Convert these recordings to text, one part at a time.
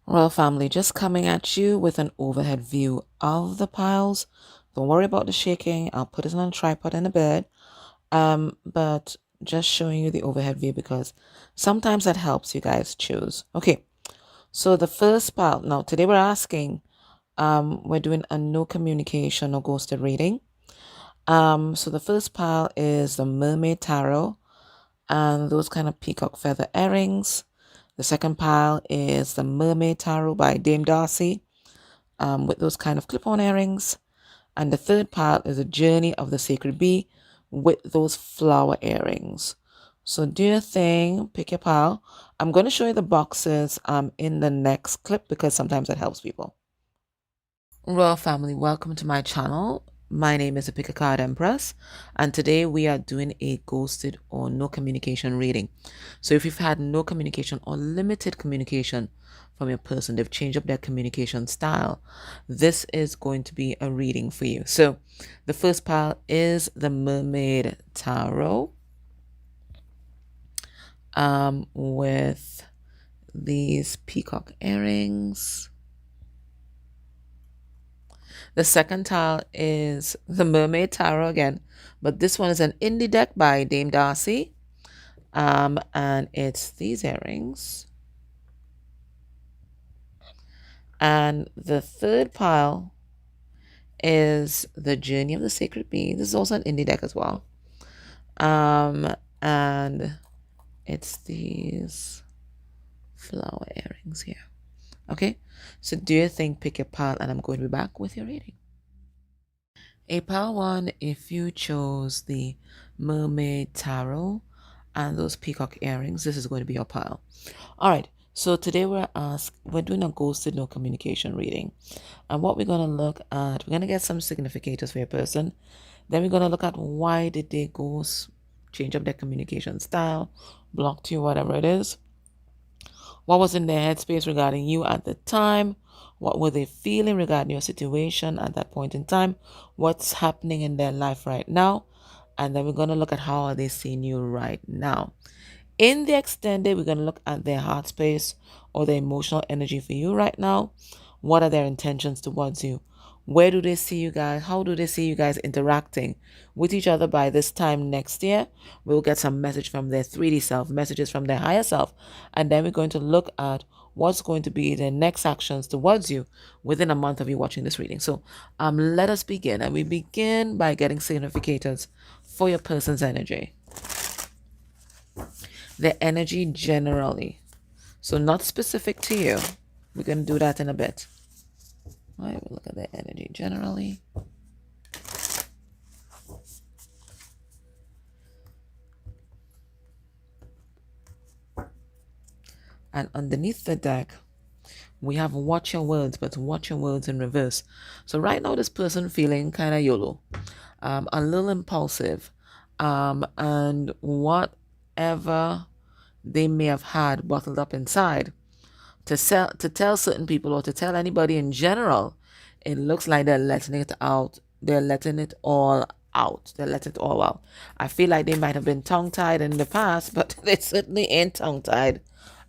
Royal family, just coming at you with an overhead view of the piles. Don't worry about the shaking. I'll put it on a tripod in the bed. But just showing you the overhead view because sometimes that helps you guys choose. Okay, so the first pile. Now today we're asking, we're doing a no communication or ghosted reading. So the first pile is the Mermaid Tarot and those kind of peacock feather earrings. The second pile is the Mermaid Tarot by Dame Darcy, with those kind of clip-on earrings. And the third pile is a Journey of the Sacred Bee with those flower earrings. So do your thing, pick your pile. I'm going to show you the boxes in the next clip because sometimes it helps people. Royal family, welcome to my channel. My name is Pick a Card Empress, and today we are doing a ghosted or no communication reading. So if you've had no communication or limited communication from your person, they've changed up their communication style, this is going to be a reading for you. So the first pile is the Mermaid Tarot, with these peacock earrings. The second tile is the Mermaid Tarot again, but this one is an indie deck by Dame Darcy. And it's these earrings. And the third pile is the Journey of the Sacred Bee. This is also an indie deck as well. And it's these flower earrings here. Okay, so do your thing, pick your pile, and I'm going to be back with your reading. A pile one, if you chose the Mermaid Tarot and those peacock earrings, this is going to be your pile. All right, so today we're doing a ghosted no communication reading. And what we're going to look at, we're going to get some significators for your person. Then we're going to look at why did they ghost, change up their communication style, blocked you, whatever it is. What was in their headspace regarding you at the time? What were they feeling regarding your situation at that point in time? What's happening in their life right now? And then we're going to look at how are they seeing you right now. In the extended, we're going to look at their heart space or their emotional energy for you right now. What are their intentions towards you? Where do they see you guys? How do they see you guys interacting with each other by this time next year? We'll get some message from their 3D self, messages from their higher self. And then we're going to look at what's going to be their next actions towards you within a month of you watching this reading. So let us begin. And we begin by getting significators for your person's energy. Their energy generally. So not specific to you. We're going to do that in a bit. All right, we'll look at their energy generally. And underneath the deck, we have watch your words, but watch your words in reverse. So right now, this person feeling kind of YOLO, a little impulsive, and whatever they may have had bottled up inside, to tell certain people or to tell anybody in general, it looks like they're letting it out. They're letting it all out. They're letting it all out. I feel like they might have been tongue-tied in the past, but they certainly ain't tongue-tied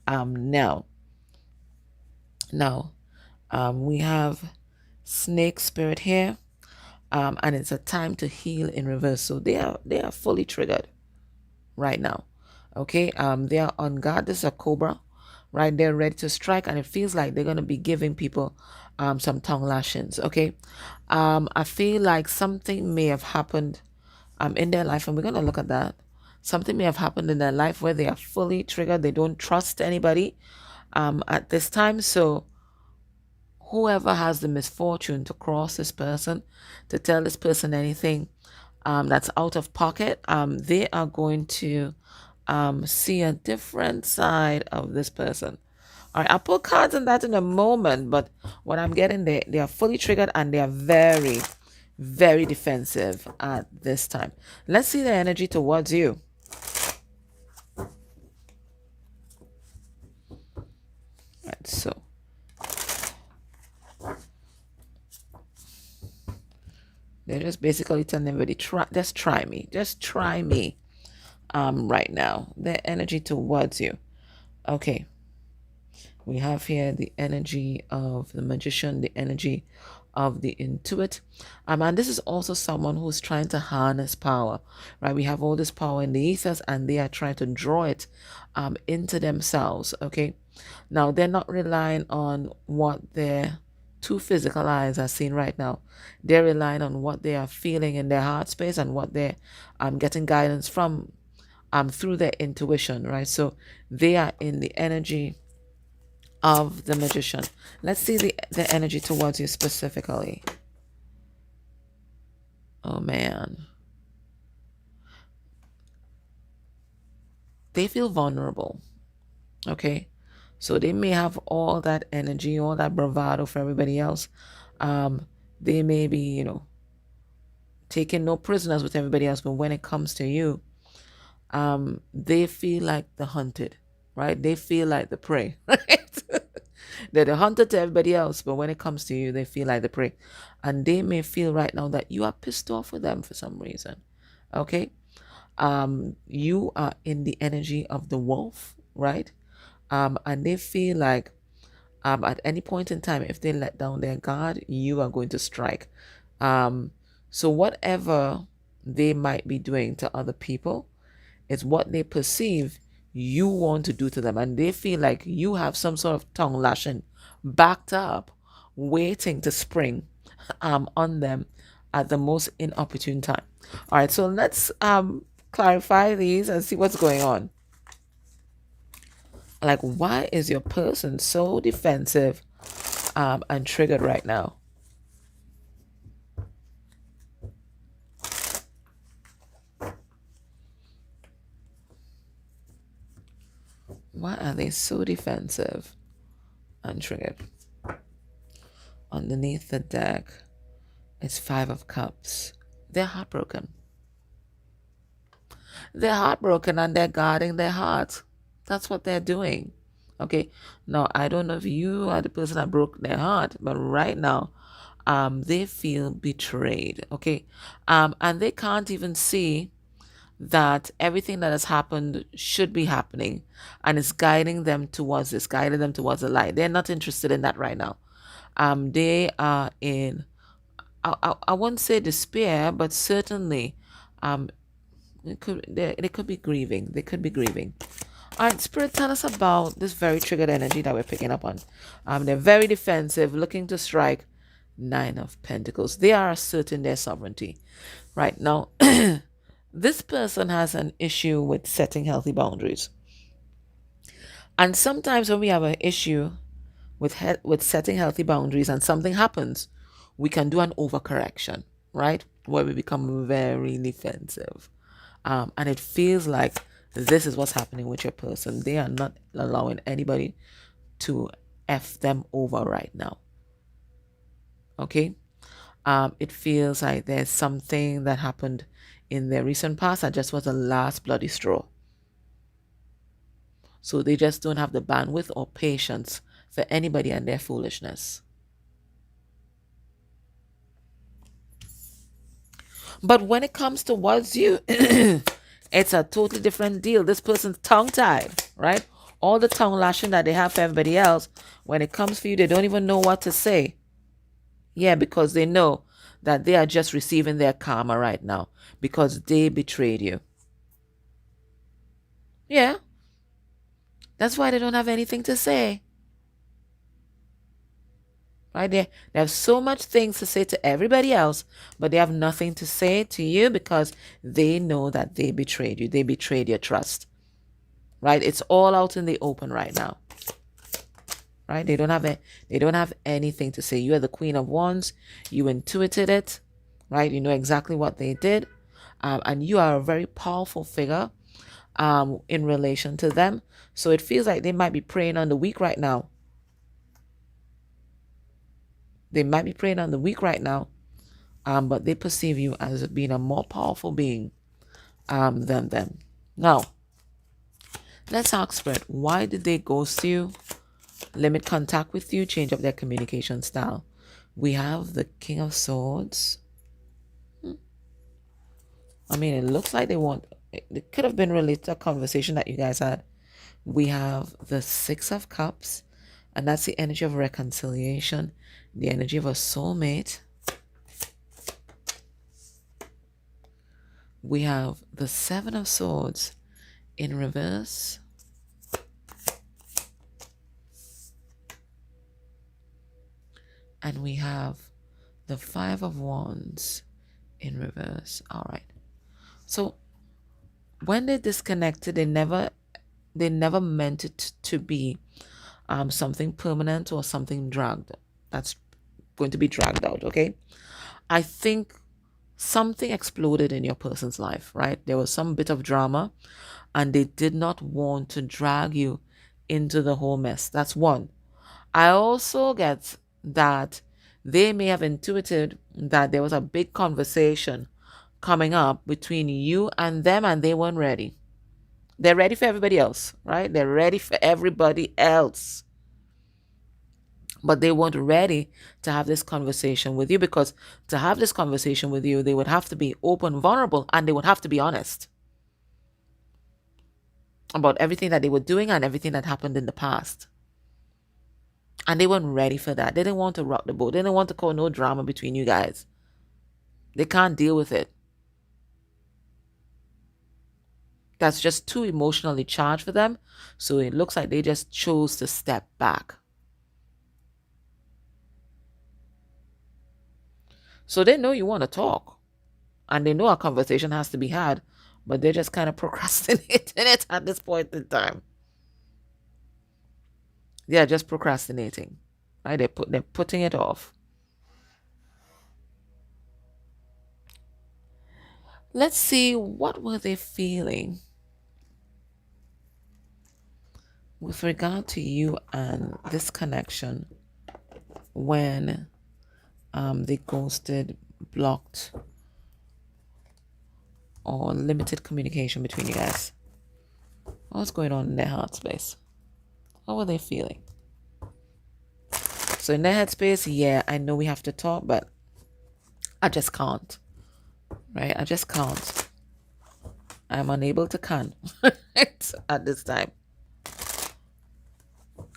now. Now, we have snake spirit here, and it's a time to heal in reverse. So they are fully triggered right now. Okay, they are on guard. This is a cobra, right? They're ready to strike, and it feels like they're going to be giving people some tongue lashings. Okay, I feel like something may have happened in their life, and we're going to look at that. Something may have happened in their life where they are fully triggered. They don't trust anybody at this time. So whoever has the misfortune to cross this person, to tell this person anything that's out of pocket, they are going to see a different side of this person. All right, I'll put cards on that in a moment, but what I'm getting, they are fully triggered and they are very, very defensive at this time. Let's see the energy towards you. All right, so they're just basically telling everybody, just try me. Just try me right now. Their energy towards you. Okay. We have here the energy of the magician, the energy of the intuit. And this is also someone who's trying to harness power, right? We have all this power in the ethers and they are trying to draw it into themselves, okay? Now, they're not relying on what their two physical eyes are seeing right now. They're relying on what they are feeling in their heart space and what they're getting guidance from through their intuition, right? So they are in the energy of the magician. Let's see the energy towards you specifically. Oh man. They feel vulnerable. Okay. So they may have all that energy, all that bravado for everybody else. They may be, taking no prisoners with everybody else, but when it comes to you, they feel like the hunted, right? They feel like the prey, right? They're the hunter to everybody else, but when it comes to you, they feel like the prey. And they may feel right now that you are pissed off with them for some reason. Okay? You are in the energy of the wolf, right? And they feel like at any point in time, if they let down their guard, you are going to strike. So whatever they might be doing to other people, it's what they perceive you want to do to them. And they feel like you have some sort of tongue lashing backed up, waiting to spring on them at the most inopportune time. All right, so let's clarify these and see what's going on. Like, why is your person so defensive and triggered right now? Why are they so defensive and triggered? Underneath the deck, it's 5 of Cups. They're heartbroken. They're heartbroken and they're guarding their heart. That's what they're doing. Okay. Now, I don't know if you are the person that broke their heart, but right now, they feel betrayed. Okay. And they can't even see that everything that has happened should be happening and it's guiding them towards this, guiding them towards the light. They're not interested in that right now. They are in, I won't say despair, but certainly they could be grieving. They could be grieving. All right, Spirit, tell us about this very triggered energy that we're picking up on. They're very defensive, looking to strike. 9 of Pentacles. They are asserting their sovereignty. Right now, this person has an issue with setting healthy boundaries. And sometimes when we have an issue with setting healthy boundaries and something happens, we can do an overcorrection, right? Where we become very defensive. And it feels like this is what's happening with your person. They are not allowing anybody to F them over right now. Okay? It feels like there's something that happened in their recent past that just was the last bloody straw. So they just don't have the bandwidth or patience for anybody and their foolishness. But when it comes towards you, it's a totally different deal. This person's tongue-tied, right? All the tongue lashing that they have for everybody else, when it comes for you, they don't even know what to say. Yeah, because they know that they are just receiving their karma right now because they betrayed you. Yeah. That's why they don't have anything to say. Right? They have so much things to say to everybody else, but they have nothing to say to you because they know that they betrayed you. They betrayed your trust. Right? It's all out in the open right now. Right? They don't have anything to say. You are the Queen of Wands. You intuited it. Right? You know exactly what they did. And you are a very powerful figure in relation to them. So it feels like they might be preying on the weak right now. They might be preying on the weak right now, but they perceive you as being a more powerful being than them. Now, let's ask Spirit, why did they ghost you, limit contact with you, change up their communication style? We have the King of Swords. I mean, it looks like it could have been related to a conversation that you guys had. We have the 6 of Cups. And that's the energy of reconciliation, the energy of a soulmate. We have the Seven of Swords in reverse. And we have the Five of Wands in reverse. All right. So when they disconnected, they never meant it to be something permanent or something dragged. That's going to be dragged out, okay? I think something exploded in your person's life, right? There was some bit of drama and they did not want to drag you into the whole mess. That's one. I also get that they may have intuited that there was a big conversation coming up between you and them and they weren't ready. They're ready for everybody else, right? They're ready for everybody else. But they weren't ready to have this conversation with you, because to have this conversation with you, they would have to be open, vulnerable, and they would have to be honest about everything that they were doing and everything that happened in the past. And they weren't ready for that. They didn't want to rock the boat. They didn't want to cause no drama between you guys. They can't deal with it. That's just too emotionally charged for them. So it looks like they just chose to step back. So they know you want to talk. And they know a conversation has to be had. But they're just kind of procrastinating it at this point in time. They're just procrastinating. Right? They're putting it off. Let's see, what were they feeling with regard to you and this connection when they ghosted, blocked, or limited communication between you guys? What's going on in their heart space? What were they feeling? So in their head space, yeah, I know we have to talk, but I just can't. Right? I just can't. I'm unable to can at this time.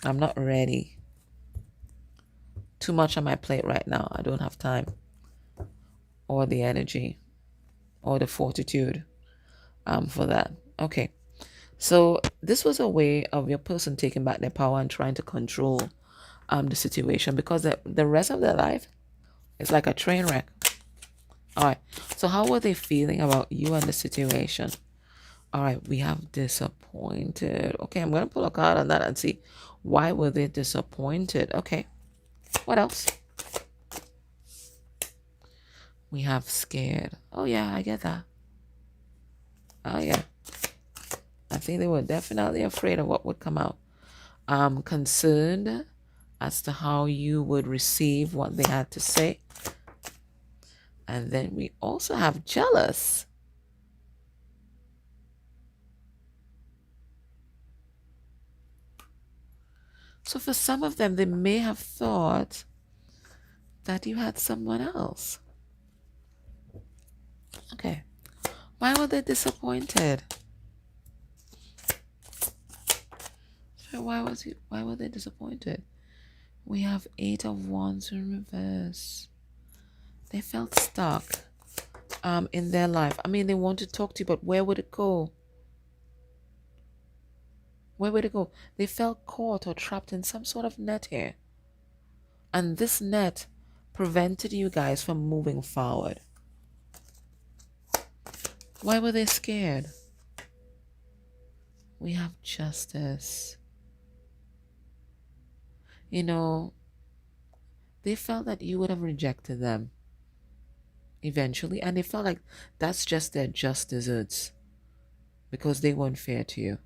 I'm not ready. Too much on my plate right now. I don't have time or the energy or the fortitude for that. Okay. So this was a way of your person taking back their power and trying to control the situation, because the rest of their life is like a train wreck. All right. So how were they feeling about you and the situation? All right. We have disappointed. Okay. I'm going to pull a card on that and see why were they disappointed. Okay. What else? We have scared. Oh, yeah. I get that. Oh, yeah. I think they were definitely afraid of what would come out. Concerned as to how you would receive what they had to say. And then we also have jealous. So for some of them, they may have thought that you had someone else. Okay. Why were they disappointed? So why were they disappointed? We have 8 of Wands in reverse. They felt stuck in their life. I mean, they want to talk to you, but where would it go? Where would it go? They felt caught or trapped in some sort of net here. And this net prevented you guys from moving forward. Why were they scared? We have justice. You know, they felt that you would have rejected them eventually, and they felt like that's just their just desserts because they weren't fair to you.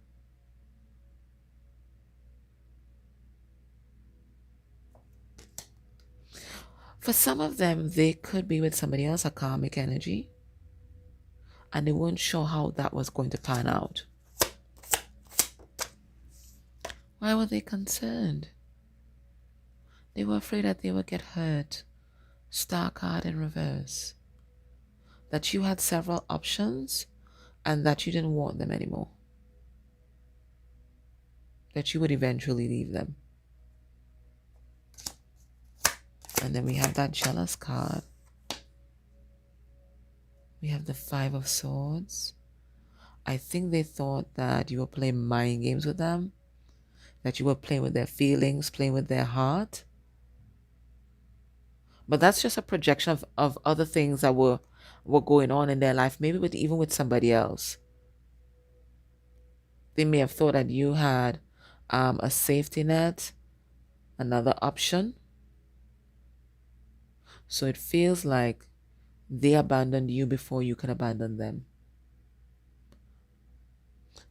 For some of them, they could be with somebody else, a karmic energy, and they weren't sure how that was going to pan out. Why were they concerned? They were afraid that they would get hurt. Star card in reverse. That you had several options and that you didn't want them anymore. That you would eventually leave them. And then we have that jealous card. We have the Five of Swords. I think they thought that you were playing mind games with them, that you were playing with their feelings, playing with their heart. But that's just a projection of other things that were going on in their life, maybe even with somebody else. They may have thought that you had a safety net, another option. So it feels like they abandoned you before you can abandon them.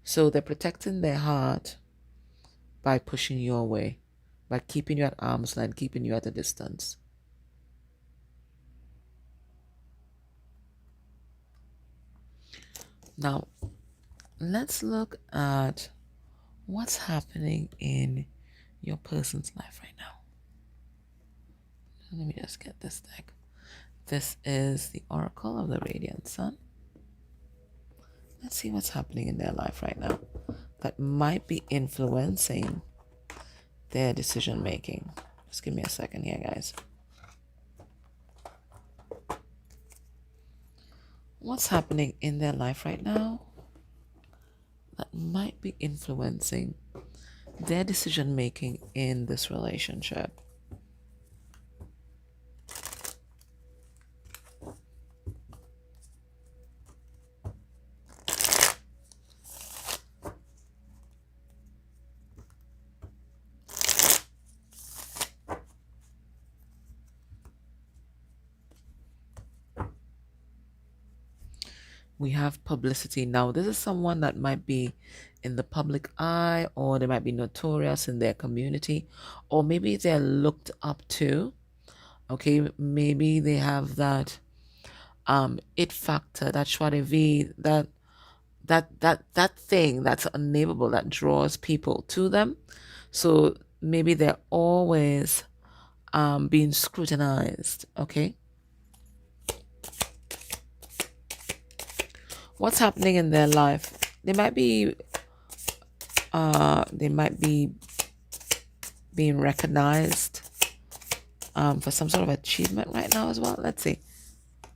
So they're protecting their heart by pushing you away, by keeping you at arm's length, keeping you at a distance. Now, let's look at what's happening in your person's life right now. Let me just get this deck. This is the Oracle of the Radiant Sun. Let's see what's happening in their life right now that might be influencing their decision making. Just give me a second here, guys. What's happening in their life right now that might be influencing their decision making in this relationship? We have publicity. Now, this is someone that might be in the public eye, or they might be notorious in their community, or maybe they're looked up to. Okay, maybe they have that it factor, that joie de vivre, that thing that's unnameable that draws people to them. So maybe they're always being scrutinized. Okay. What's happening in their life? They might be being recognized for some sort of achievement right now as well. Let's see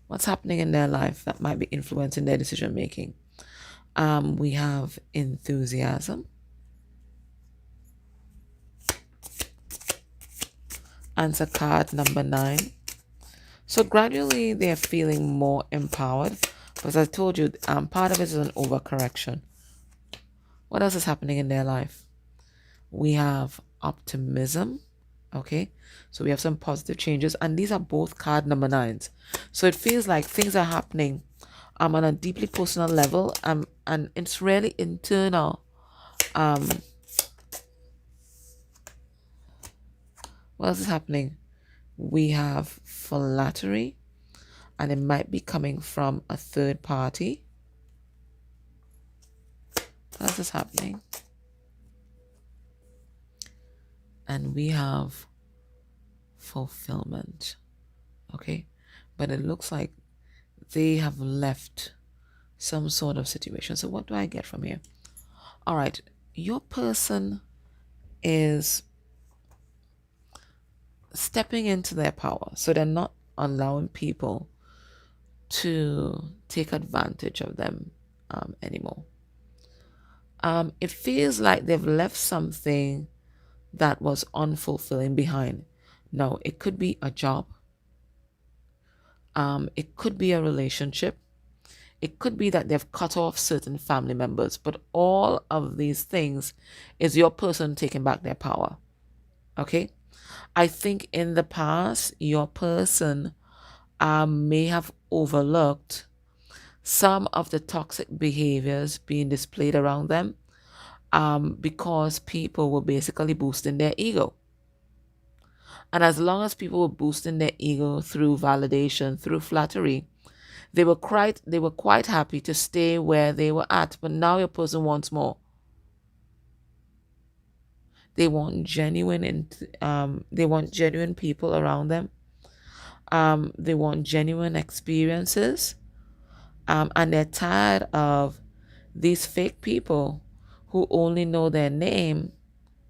what's happening in their life that might be influencing their decision making. We have enthusiasm, answer card number 9. So gradually they're feeling more empowered. Because I told you, part of it is an overcorrection. What else is happening in their life? We have optimism. Okay, so we have some positive changes, and these are both card number 9s. So it feels like things are happening on a deeply personal level, and it's really internal. What else is happening? We have flattery, and it might be coming from a third party. What else is happening? And we have fulfillment. Okay, but it looks like they have left some sort of situation. So what do I get from here? All right, your person is stepping into their power, so they're not allowing people to take advantage of them anymore. It feels like they've left something that was unfulfilling behind. Now, it could be a job. It could be a relationship. It could be that they've cut off certain family members. But all of these things is your person taking back their power. Okay? I think in the past, your person may have overlooked some of the toxic behaviors being displayed around them because people were basically boosting their ego. And as long as people were boosting their ego through validation, through flattery, they were quite happy to stay where they were at. But now your person wants more. They want genuine people around them. They want genuine experiences. And they're tired of these fake people who only know their name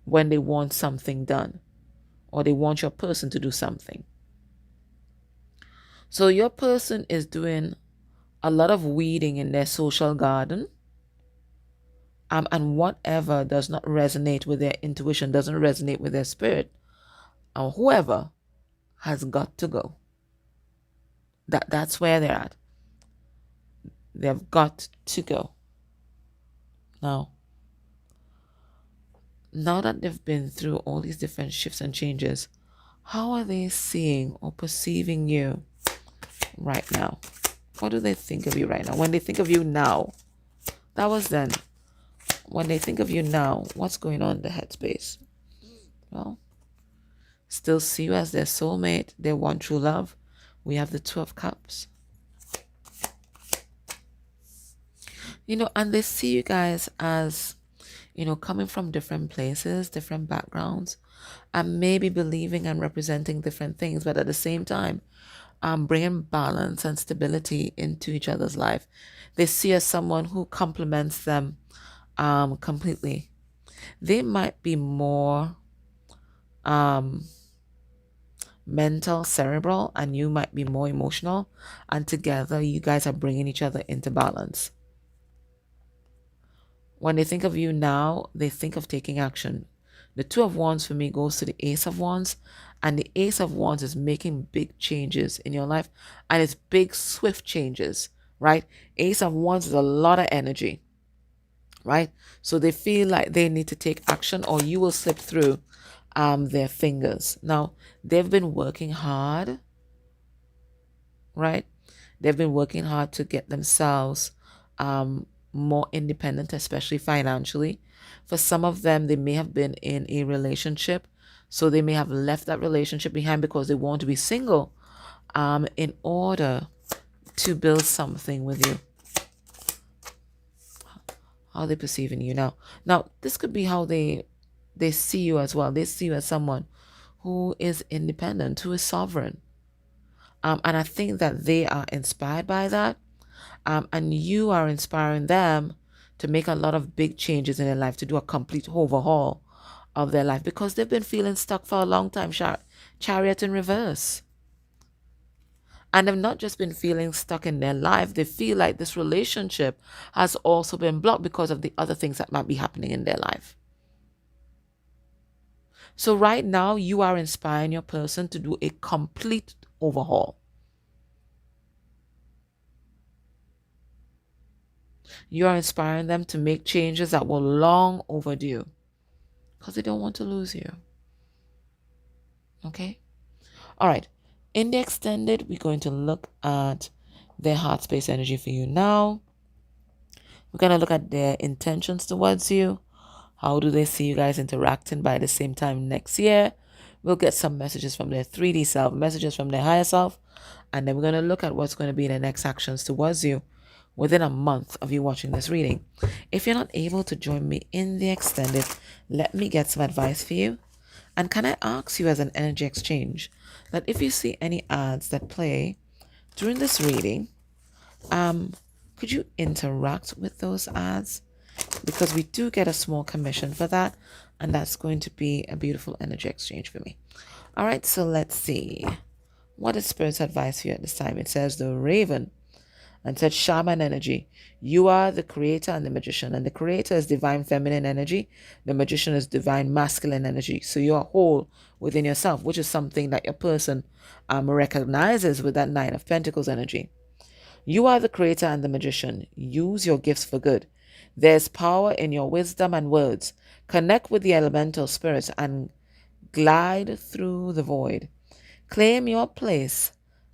when they want something done, or they want your person to do something. So your person is doing a lot of weeding in their social garden. And whatever does not resonate with their intuition, doesn't resonate with their spirit, or whoever has got to go. That's where they're at. They've got to go. Now that they've been through all these different shifts and changes, how are they seeing or perceiving you right now? What do they think of you right now? When they think of you now, that was then. When they think of you now, what's going on in the headspace? Well, still see you as their soulmate, their one true love. We have the Two of Cups. And they see you guys as, coming from different places, different backgrounds, and maybe believing and representing different things, but at the same time, bringing balance and stability into each other's life. They see as someone who complements them completely. They might be more mental, cerebral, and you might be more emotional, and together you guys are bringing each other into balance. When they think of you now, they think of taking action. The Two of Wands for me goes to the Ace of Wands, and the Ace of Wands is making big changes in your life, and it's big, swift changes, right? Ace of Wands is a lot of energy, right? So they feel like they need to take action, or you will slip through their fingers. Now, they've been working hard, right? They've been working hard to get themselves more independent, especially financially. For some of them, they may have been in a relationship, so they may have left that relationship behind because they want to be single in order to build something with you. How are they perceiving you now? Now, this could be how they see you as well. They see you as someone who is independent, who is sovereign. And I think that they are inspired by that. And you are inspiring them to make a lot of big changes in their life, to do a complete overhaul of their life, because they've been feeling stuck for a long time. Chariot in reverse. And they've not just been feeling stuck in their life, they feel like this relationship has also been blocked because of the other things that might be happening in their life. So right now, you are inspiring your person to do a complete overhaul. You are inspiring them to make changes that were long overdue because they don't want to lose you. Okay? All right. In the extended, we're going to look at their heart space energy for you now. We're going to look at their intentions towards you. How do they see you guys interacting by the same time next year? We'll get some messages from their 3D self, messages from their higher self, and then we're going to look at what's going to be the next actions towards you within a month of you watching this reading. If you're not able to join me in the extended, let me get some advice for you. And can I ask you as an energy exchange that if you see any ads that play during this reading, could you interact with those ads? Because we do get a small commission for that, and that's going to be a beautiful energy exchange for me. All right, so let's see. What is Spirit's advice for you at this time? It says the Raven, and said shaman energy. You are the creator and the magician, and the creator is divine feminine energy. The magician is divine masculine energy. So you are whole within yourself, which is something that your person recognizes with that Nine of Pentacles energy. You are the creator and the magician. Use your gifts for good. There's power in your wisdom and words. Connect with the elemental spirits and glide through the void. Claim your place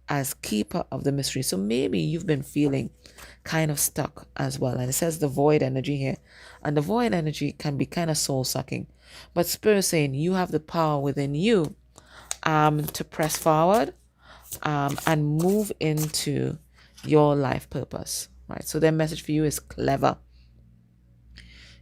as keeper of the mystery. So maybe you've been feeling kind of stuck as well. And it says the void energy here. And the void energy can be kind of soul sucking. But Spirit saying you have the power within you to press forward and move into your life purpose. Right. So their message for you is clever.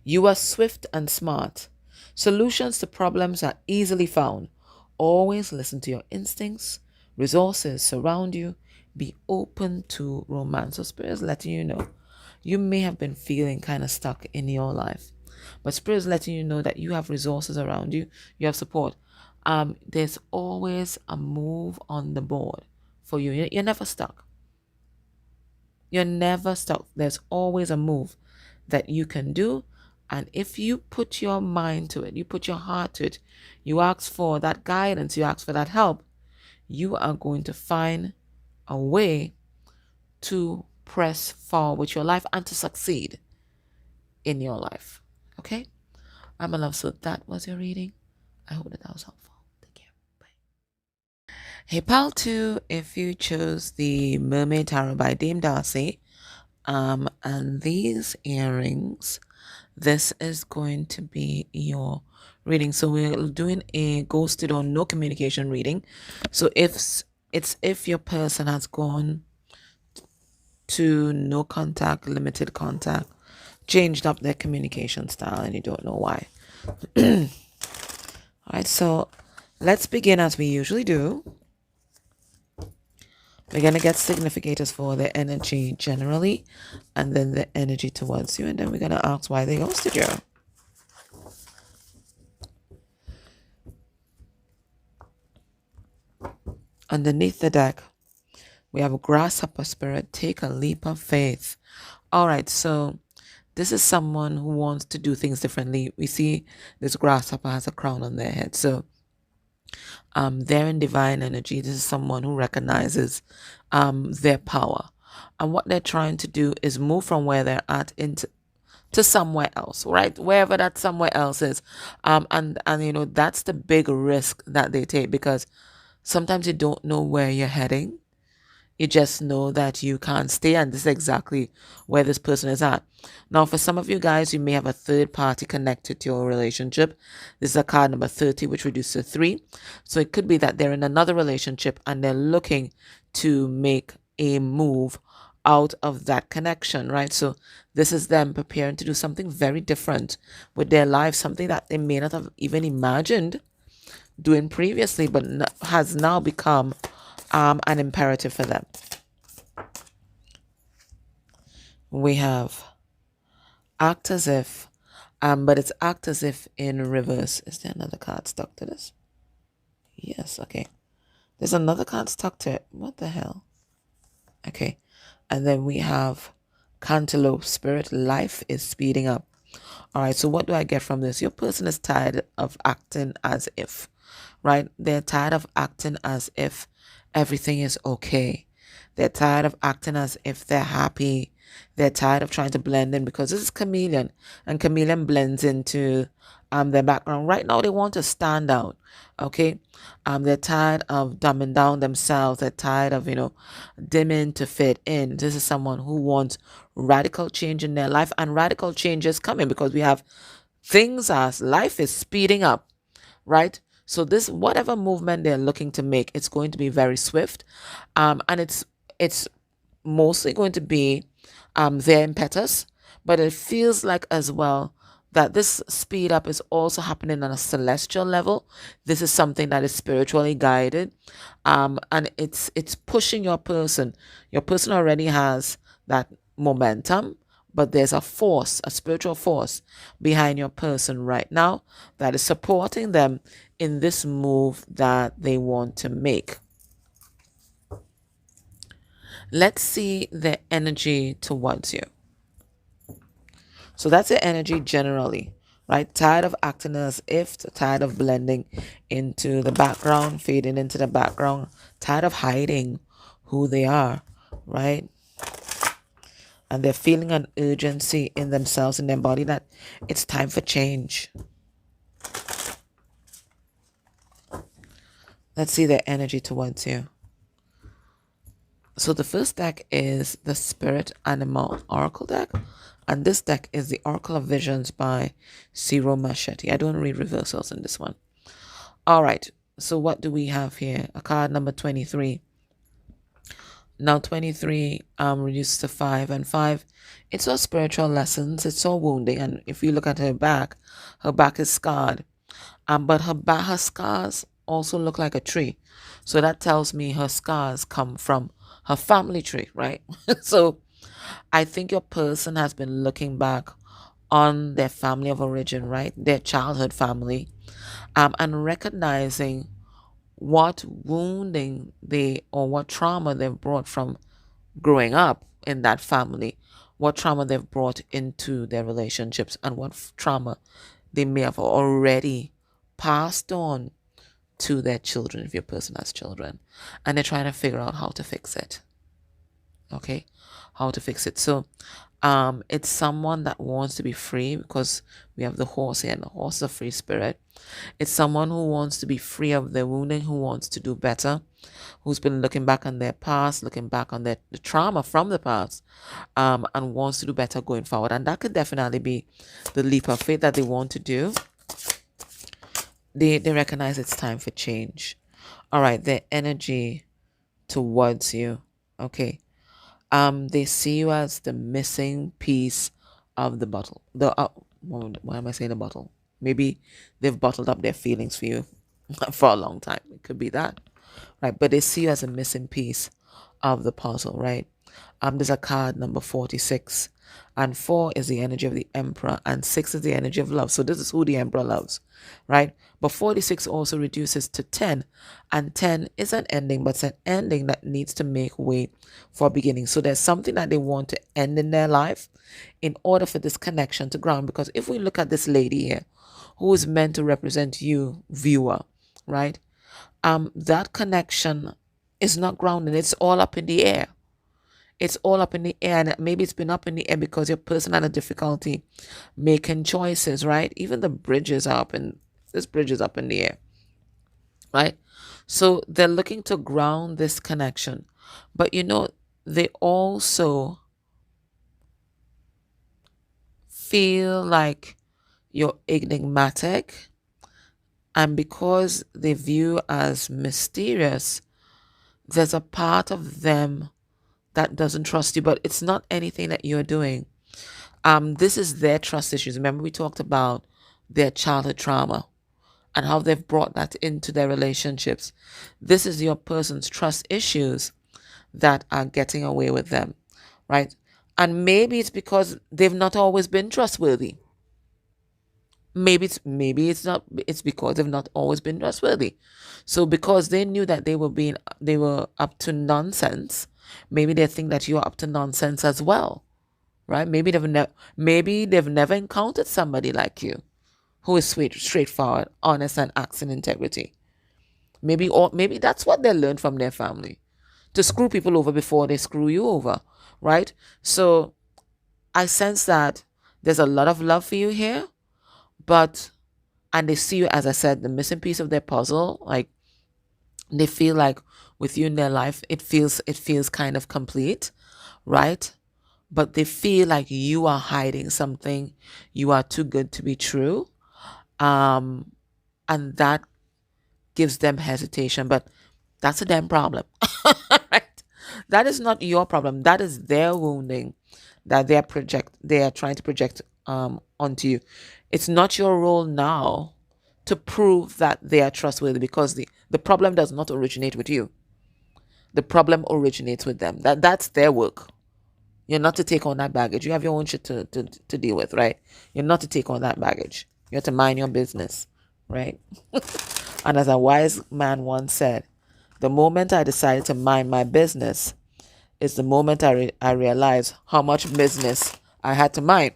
You are swift and smart. Solutions to problems are easily found. Always listen to your instincts. Resources surround you. Be open to romance. So Spirit is letting you know. You may have been feeling kind of stuck in your life. But Spirit is letting you know that you have resources around you. You have support. There's always a move on the board for you. You're never stuck. You're never stuck. There's always a move that you can do. And if you put your mind to it, you put your heart to it, you ask for that guidance, you ask for that help, you are going to find a way to press forward with your life and to succeed in your life. Okay? I'm in love. So that was your reading. I hope that was helpful. Take care. Bye. Hey, pal, too, if you chose the Mermaid Tarot by Dame Darcy, and these earrings, this is going to be your reading. So we're doing a ghosted or no communication reading. So if your person has gone to no contact, limited contact, changed up their communication style and you don't know why. All right, so let's begin as we usually do. We're going to get significators for the energy generally and then the energy towards you. And then we're going to ask why they ghosted you. Underneath the deck, we have a grasshopper spirit. Take a leap of faith. All right, so this is someone who wants to do things differently. We see this grasshopper has a crown on their head. So they're in divine energy. This is someone who recognizes their power. And what they're trying to do is move from where they're at to somewhere else, right? Wherever that somewhere else is. And you know, that's the big risk that they take, because sometimes you don't know where you're heading. You just know that you can't stay, and this is exactly where this person is at. Now, for some of you guys, you may have a third party connected to your relationship. This is a card number 30, which reduces to 3. So it could be that they're in another relationship and they're looking to make a move out of that connection, right? So this is them preparing to do something very different with their life, something that they may not have even imagined doing previously, but has now become an imperative for them. We have act as if, but it's act as if in reverse. Is there another card stuck to this? Yes, okay. There's another card stuck to it. What the hell? Okay. And then we have cantaloupe spirit. Life is speeding up. All right, so what do I get from this? Your person is tired of acting as if, right? They're tired of acting as if everything is okay. They're tired of acting as if they're happy. They're tired of trying to blend in, because this is chameleon, and chameleon blends into their background. Right now, they want to stand out, okay? They're tired of dumbing down themselves. They're tired of, dimming to fit in. This is someone who wants radical change in their life, and radical change is coming because we have things as life is speeding up, right? So this, whatever movement they're looking to make, it's going to be very swift, and it's mostly going to be their impetus, but it feels like as well that this speed up is also happening on a celestial level. This is something that is spiritually guided, and it's pushing your person. Your person already has that momentum, but there's a force, a spiritual force behind your person right now that is supporting them in this move that they want to make. Let's see the energy towards you. So that's the energy generally, right? Tired of acting as if, tired of blending into the background, fading into the background, tired of hiding who they are, right? And they're feeling an urgency in themselves, in their body, that it's time for change. Let's see the energy towards you. So the first deck is the Spirit Animal Oracle deck. And this deck is the Oracle of Visions by Ciro Machete. I don't read reversals in this one. All right. So what do we have here? A card number 23. Now 23 reduces to 5. And 5, it's all spiritual lessons. It's all wounding. And if you look at her back is scarred. But her scars also look like a tree. So that tells me her scars come from her family tree, right? So I think your person has been looking back on their family of origin, right? Their childhood family, and recognizing what wounding or what trauma they've brought from growing up in that family, what trauma they've brought into their relationships, and what trauma they may have already passed on to their children if your person has children, and they're trying to figure out how to fix it. Okay, how to fix it. So it's someone that wants to be free, because we have the horse here, and the horse is a free spirit. It's someone who wants to be free of their wounding, who wants to do better, who's been looking back on their past, looking back on the trauma from the past, and wants to do better going forward. And that could definitely be the leap of faith that they want to do. They recognize it's time for change. All right, their energy towards you. Okay. They see you as the missing piece of the bottle. Why am I saying the bottle? Maybe they've bottled up their feelings for you for a long time. It could be that, right? But they see you as a missing piece of the puzzle, right? There's a card number 46, and 4 is the energy of the Emperor, and 6 is the energy of love. So this is who the Emperor loves, right? But 46 also reduces to 10, and 10 is an ending, but it's an ending that needs to make way for a beginning. So there's something that they want to end in their life in order for this connection to ground. Because if we look at this lady here, who is meant to represent you, viewer, right? That connection is not grounded. It's all up in the air. It's all up in the air, and maybe it's been up in the air because your person had a difficulty making choices, right? Even the bridges are up, and this bridge is up in the air, right? So they're looking to ground this connection, but they also feel like you're enigmatic, and because they view as mysterious, there's a part of them that doesn't trust you. But it's not anything that you're doing. This is their trust issues. Remember, we talked about their childhood trauma and how they've brought that into their relationships. This is your person's trust issues that are getting away with them, right? And maybe it's because they've not always been trustworthy. Maybe it's because they've not always been trustworthy. So because they knew that they were up to nonsense, maybe they think that you're up to nonsense as well, right? Maybe they've never encountered somebody like you who is straightforward, honest, and acts in integrity. Maybe that's what they learned from their family, to screw people over before they screw you over, right? So I sense that there's a lot of love for you here, and they see you, as I said, the missing piece of their puzzle. Like, they feel like with you in their life, it feels kind of complete, right? But they feel like you are hiding something. You are too good to be true. And that gives them hesitation, but that's a damn problem, right? That is not your problem. That is their wounding that they are trying to project onto you. It's not your role now to prove that they are trustworthy, because the problem does not originate with you. The problem originates with them. That's their work. You're not to take on that baggage. You have your own shit to deal with, right? You're not to take on that baggage. You have to mind your business, right? And as a wise man once said, the moment I decided to mind my business is the moment I realized how much business I had to mind.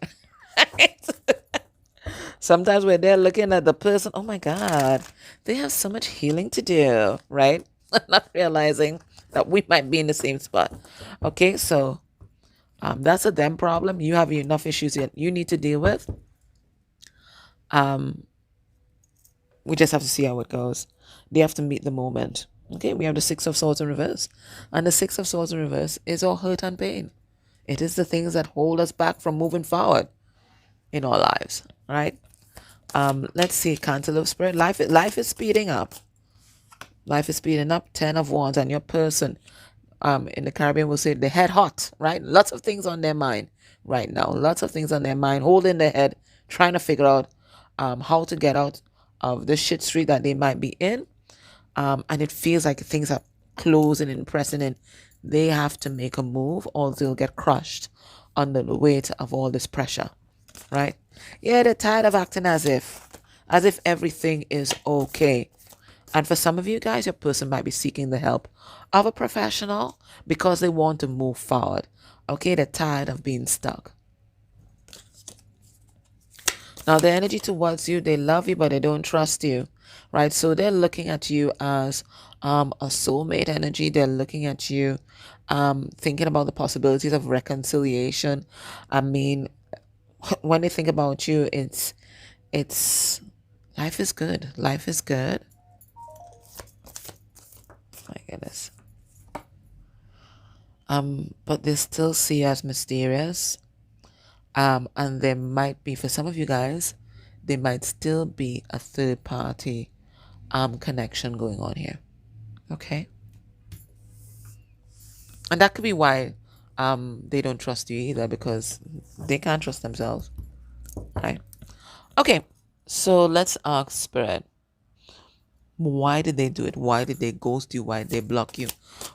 Sometimes when they're looking at the person, oh my God, they have so much healing to do, right? Not realizing that we might be in the same spot. Okay, so that's a them problem. You have enough issues you need to deal with. We just have to see how it goes. They have to meet the moment. Okay, we have the 6 of Swords in reverse. And the 6 of Swords in reverse is all hurt and pain. It is the things that hold us back from moving forward in our lives, right? Let's see, Cantaloupe Spirit. Life is speeding up. Life is speeding up. 10 of Wands, and your person in the Caribbean will say the head hot, right? Lots of things on their mind right now. Lots of things on their mind, holding their head, trying to figure out how to get out of the shit street that they might be in. And it feels like things are closing and pressing in. They have to make a move, or they'll get crushed under the weight of all this pressure, right? Yeah, they're tired of acting as if everything is okay. And for some of you guys, your person might be seeking the help of a professional because they want to move forward. Okay, they're tired of being stuck. Now, the energy towards you, they love you, but they don't trust you, right? So they're looking at you as a soulmate energy. They're looking at you, thinking about the possibilities of reconciliation. I mean, when they think about you, it's life is good. Life is good. My goodness. But they still see you as mysterious. And there might be, for some of you guys, there might still be a third party connection going on here. Okay. And that could be why they don't trust you either, because they can't trust themselves. Right? Okay. So let's ask Spirit. Why did they do it? Why did they ghost you? Why did they block you?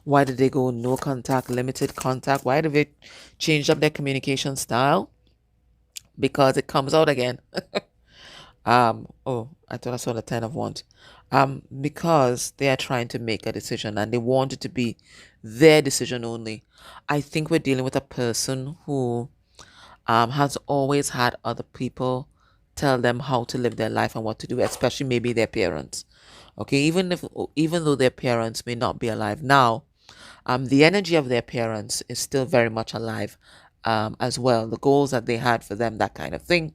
Why did they go no contact, limited contact? Why did they change up their communication style? Because it comes out again. Oh, I thought I saw the 10 of wands. Because they are trying to make a decision and they want it to be their decision only. I think we're dealing with a person who has always had other people tell them how to live their life and what to do, especially maybe their parents. Okay, even though their parents may not be alive now, the energy of their parents is still very much alive, as well. The goals that they had for them, that kind of thing.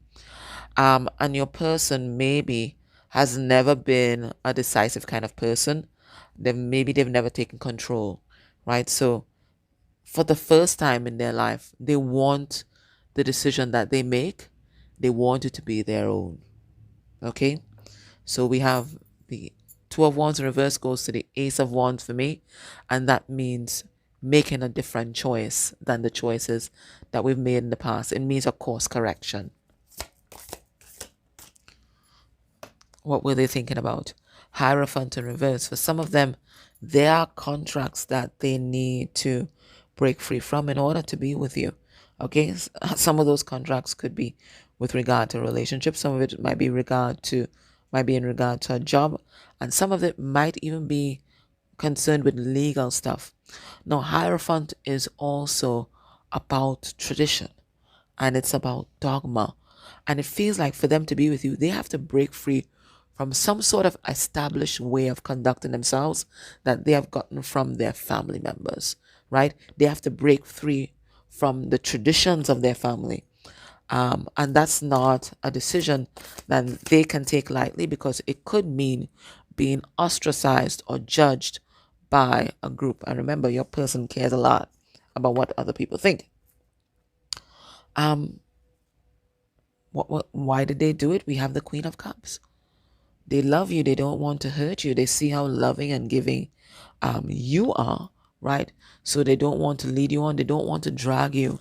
And your person maybe has never been a decisive kind of person. Maybe they've never taken control, right? So for the first time in their life, they want the decision that they make, they want it to be their own. Okay? So we have the Two of Wands in reverse goes to the Ace of Wands for me, and that means making a different choice than the choices that we've made in the past. It means a course correction. What were they thinking about? Hierophant in reverse. For some of them, there are contracts that they need to break free from in order to be with you. Okay, some of those contracts could be with regard to relationships. Some of it might be in regard to a job, and some of it might even be concerned with legal stuff. Now, Hierophant is also about tradition, and it's about dogma. And it feels like for them to be with you, they have to break free from some sort of established way of conducting themselves that they have gotten from their family members, right? They have to break free from the traditions of their family. And that's not a decision that they can take lightly, because it could mean being ostracized or judged by a group. And remember, your person cares a lot about what other people think. Why did they do it? We have the Queen of Cups. They love you. They don't want to hurt you. They see how loving and giving you are, right? So they don't want to lead you on. They don't want to drag you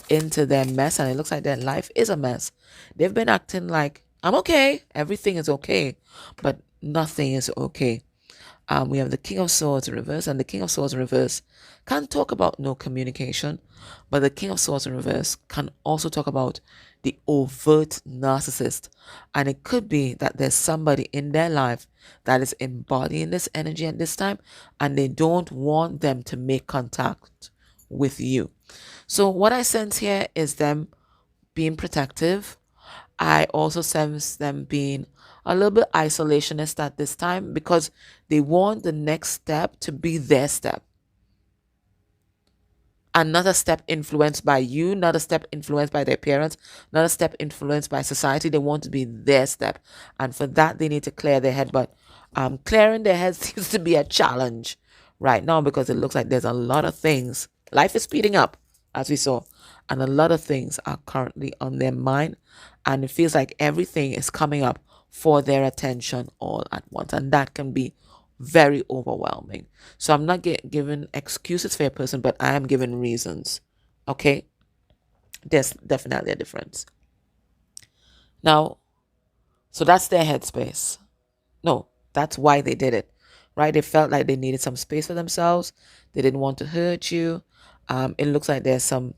into their mess. And it looks like their life is a mess. They've been acting like, I'm okay. Everything is okay. But nothing is okay. We have the King of Swords in reverse, and the King of Swords in reverse can talk about no communication, but the King of Swords in reverse can also talk about the overt narcissist. And it could be that there's somebody in their life that is embodying this energy at this time, and they don't want them to make contact with you. So what I sense here is them being protective. I also sense them being a little bit isolationist at this time, because they want the next step to be their step. Another step influenced by you, not a step influenced by their parents, not a step influenced by society. They want to be their step. And for that, they need to clear their head. But clearing their head seems to be a challenge right now, because it looks like there's a lot of things. Life is speeding up, as we saw. And a lot of things are currently on their mind. And it feels like everything is coming up for their attention all at once. And that can be very overwhelming. So I'm not giving excuses for a person, but I am giving reasons. Okay? There's definitely a difference. Now, so that's their headspace. No, that's why they did it, right? They felt like they needed some space for themselves. They didn't want to hurt you. It looks like there's some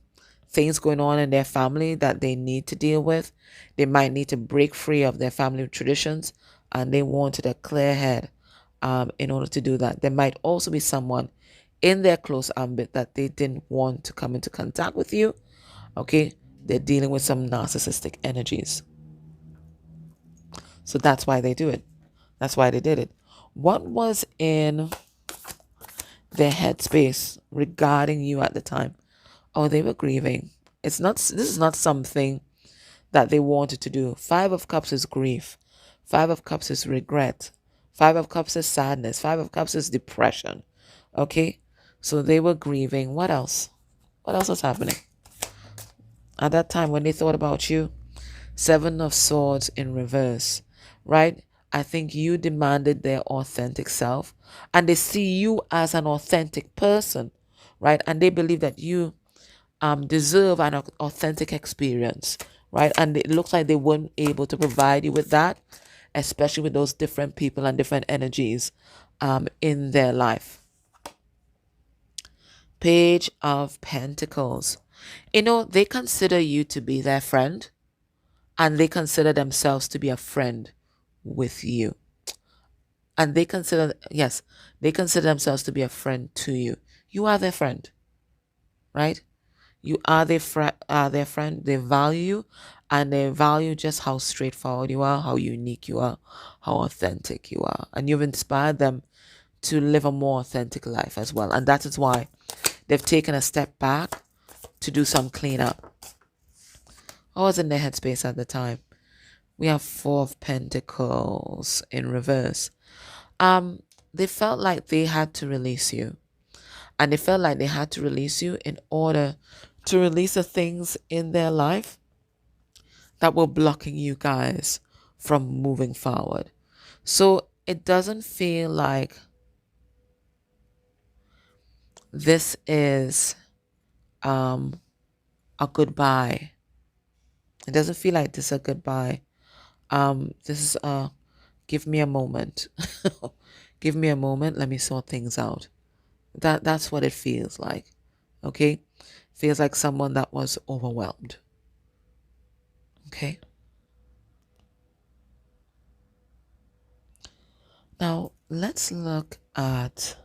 things going on in their family that they need to deal with. They might need to break free of their family traditions, and they wanted a clear head. in order to do that. There might also be someone in their close ambit that they didn't want to come into contact with you. Okay, they're dealing with some narcissistic energies. So that's why they do it. That's why they did it. What was in their headspace regarding you at the time? Oh, they were grieving. This is not something that they wanted to do. Five of Cups is grief. Five of Cups is regret. Five of Cups is sadness. Five of Cups is depression. Okay? So they were grieving. What else? What else was happening? At that time when they thought about you, Seven of Swords in reverse, right? I think you demanded their authentic self, and they see you as an authentic person, right? And they believe that you deserve an authentic experience, right? And it looks like they weren't able to provide you with that, especially with those different people and different energies in their life. Page of Pentacles. You know, they consider you to be their friend, and they consider themselves to be a friend with you. And they consider, yes, they consider themselves to be a friend to you. You are their friend, right? You are their friend. They value you, and they value just how straightforward you are, how unique you are, how authentic you are. And you've inspired them to live a more authentic life as well. And that is why they've taken a step back to do some cleanup. I was in their headspace at the time. We have Four of Pentacles in reverse. They felt like they had to release you. And they felt like they had to release you in order to release the things in their life that were blocking you guys from moving forward. So it doesn't feel like this is a goodbye. It doesn't feel like this is a goodbye. This is give me a moment. Give me a moment. Let me sort things out. That's what it feels like. Okay? Feels like someone that was overwhelmed. Okay? Now, let's look at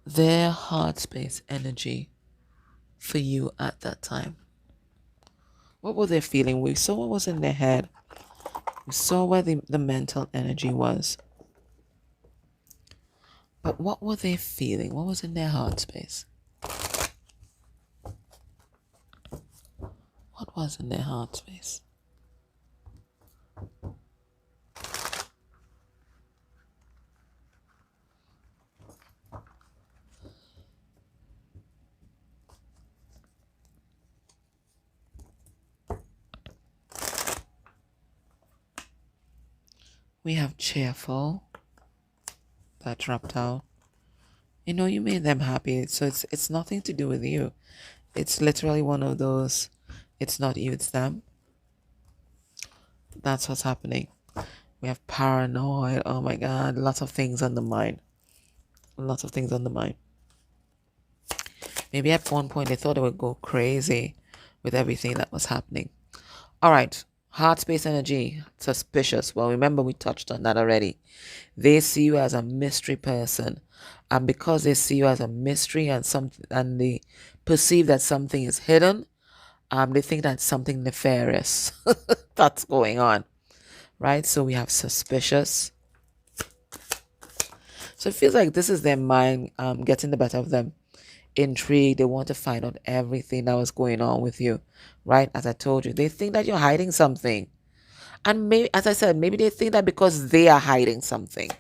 their heart space energy for you at that time. What were they feeling? We saw what was in their head. We saw where the mental energy was. But what were they feeling? What was in their heart space? What was in their heart space? We have cheerful. That dropped out. You know, you made them happy. So it's nothing to do with you. It's literally one of those, it's not you, it's them. That's what's happening. We have paranoid. Oh my God. Lots of things on the mind. Lots of things on the mind. Maybe at one point they thought they would go crazy with everything that was happening. All right. Heart space energy. Suspicious. Well, remember we touched on that already. They see you as a mystery person. And because they see you as a mystery and they perceive that something is hidden, they think that's something nefarious that's going on. Right? So we have suspicious. So it feels like this is their mind getting the better of them. Intrigued. They want to find out everything that was going on with you. Right? As I told you, they think that you're hiding something. And maybe, as I said, maybe they think that because they are hiding something.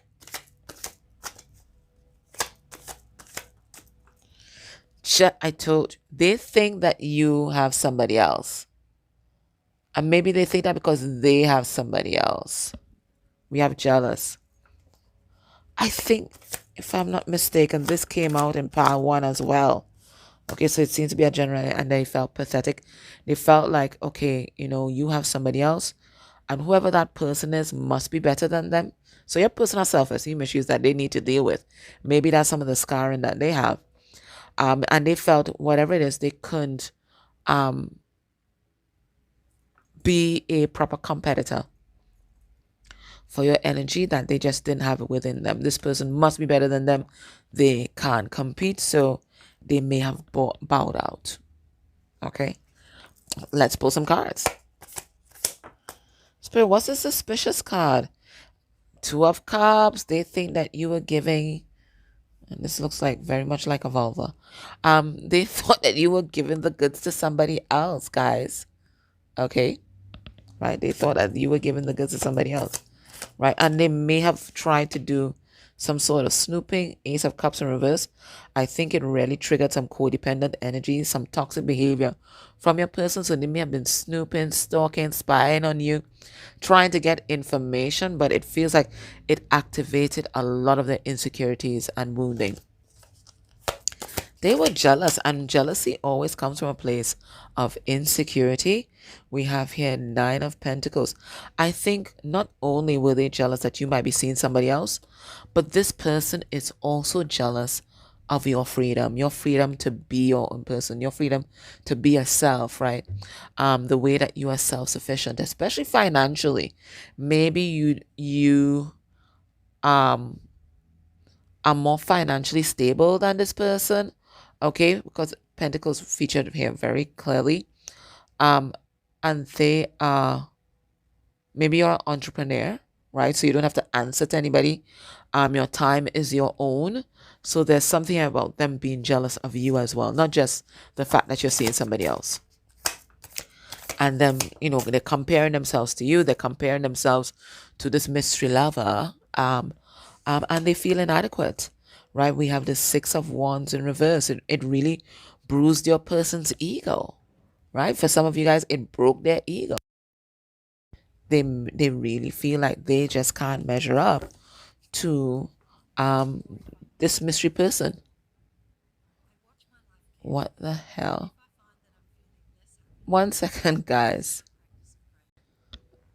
I told you, they think that you have somebody else. And maybe they think that because they have somebody else. We have jealous. I think, if I'm not mistaken, this came out in part 1 as well. Okay, so it seems to be a general, and they felt pathetic. They felt like, okay, you know, you have somebody else, and whoever that person is must be better than them. So your personal self-esteem issues that they need to deal with. Maybe that's some of the scarring that they have. And they felt whatever it is, they couldn't be a proper competitor for your energy that they just didn't have it within them. This person must be better than them. They can't compete, so they may have bowed out. Okay, let's pull some cards. Spirit, what's a suspicious card? Two of Cups. They think that you were giving, and this looks like very much like a vulva. They thought that you were giving the goods to somebody else, guys. Okay, right? They thought that you were giving the goods to somebody else, right? And they may have tried to do some sort of snooping. Ace of Cups in reverse. I think it really triggered some codependent energy, some toxic behavior from your person. So they may have been snooping, stalking, spying on you, trying to get information, but it feels like it activated a lot of their insecurities and wounding. They were jealous, and jealousy always comes from a place of insecurity. We have here Nine of Pentacles. I think not only were they jealous that you might be seeing somebody else, but this person is also jealous of your freedom to be your own person, your freedom to be yourself, right? The way that you are self-sufficient, especially financially. Maybe you um are more financially stable than this person, okay? Because Pentacles featured here very clearly. And they are, maybe you're an entrepreneur, right? So you don't have to answer to anybody. Your time is your own. So there's something about them being jealous of you as well, not just the fact that you're seeing somebody else. And then, they're comparing themselves to you. They're comparing themselves to this mystery lover. And they feel inadequate, right? We have the Six of Wands in reverse. It really bruised your person's ego, right? For some of you guys, it broke their ego. They really feel like they just can't measure up to this mystery person. What the hell? 1 second, guys.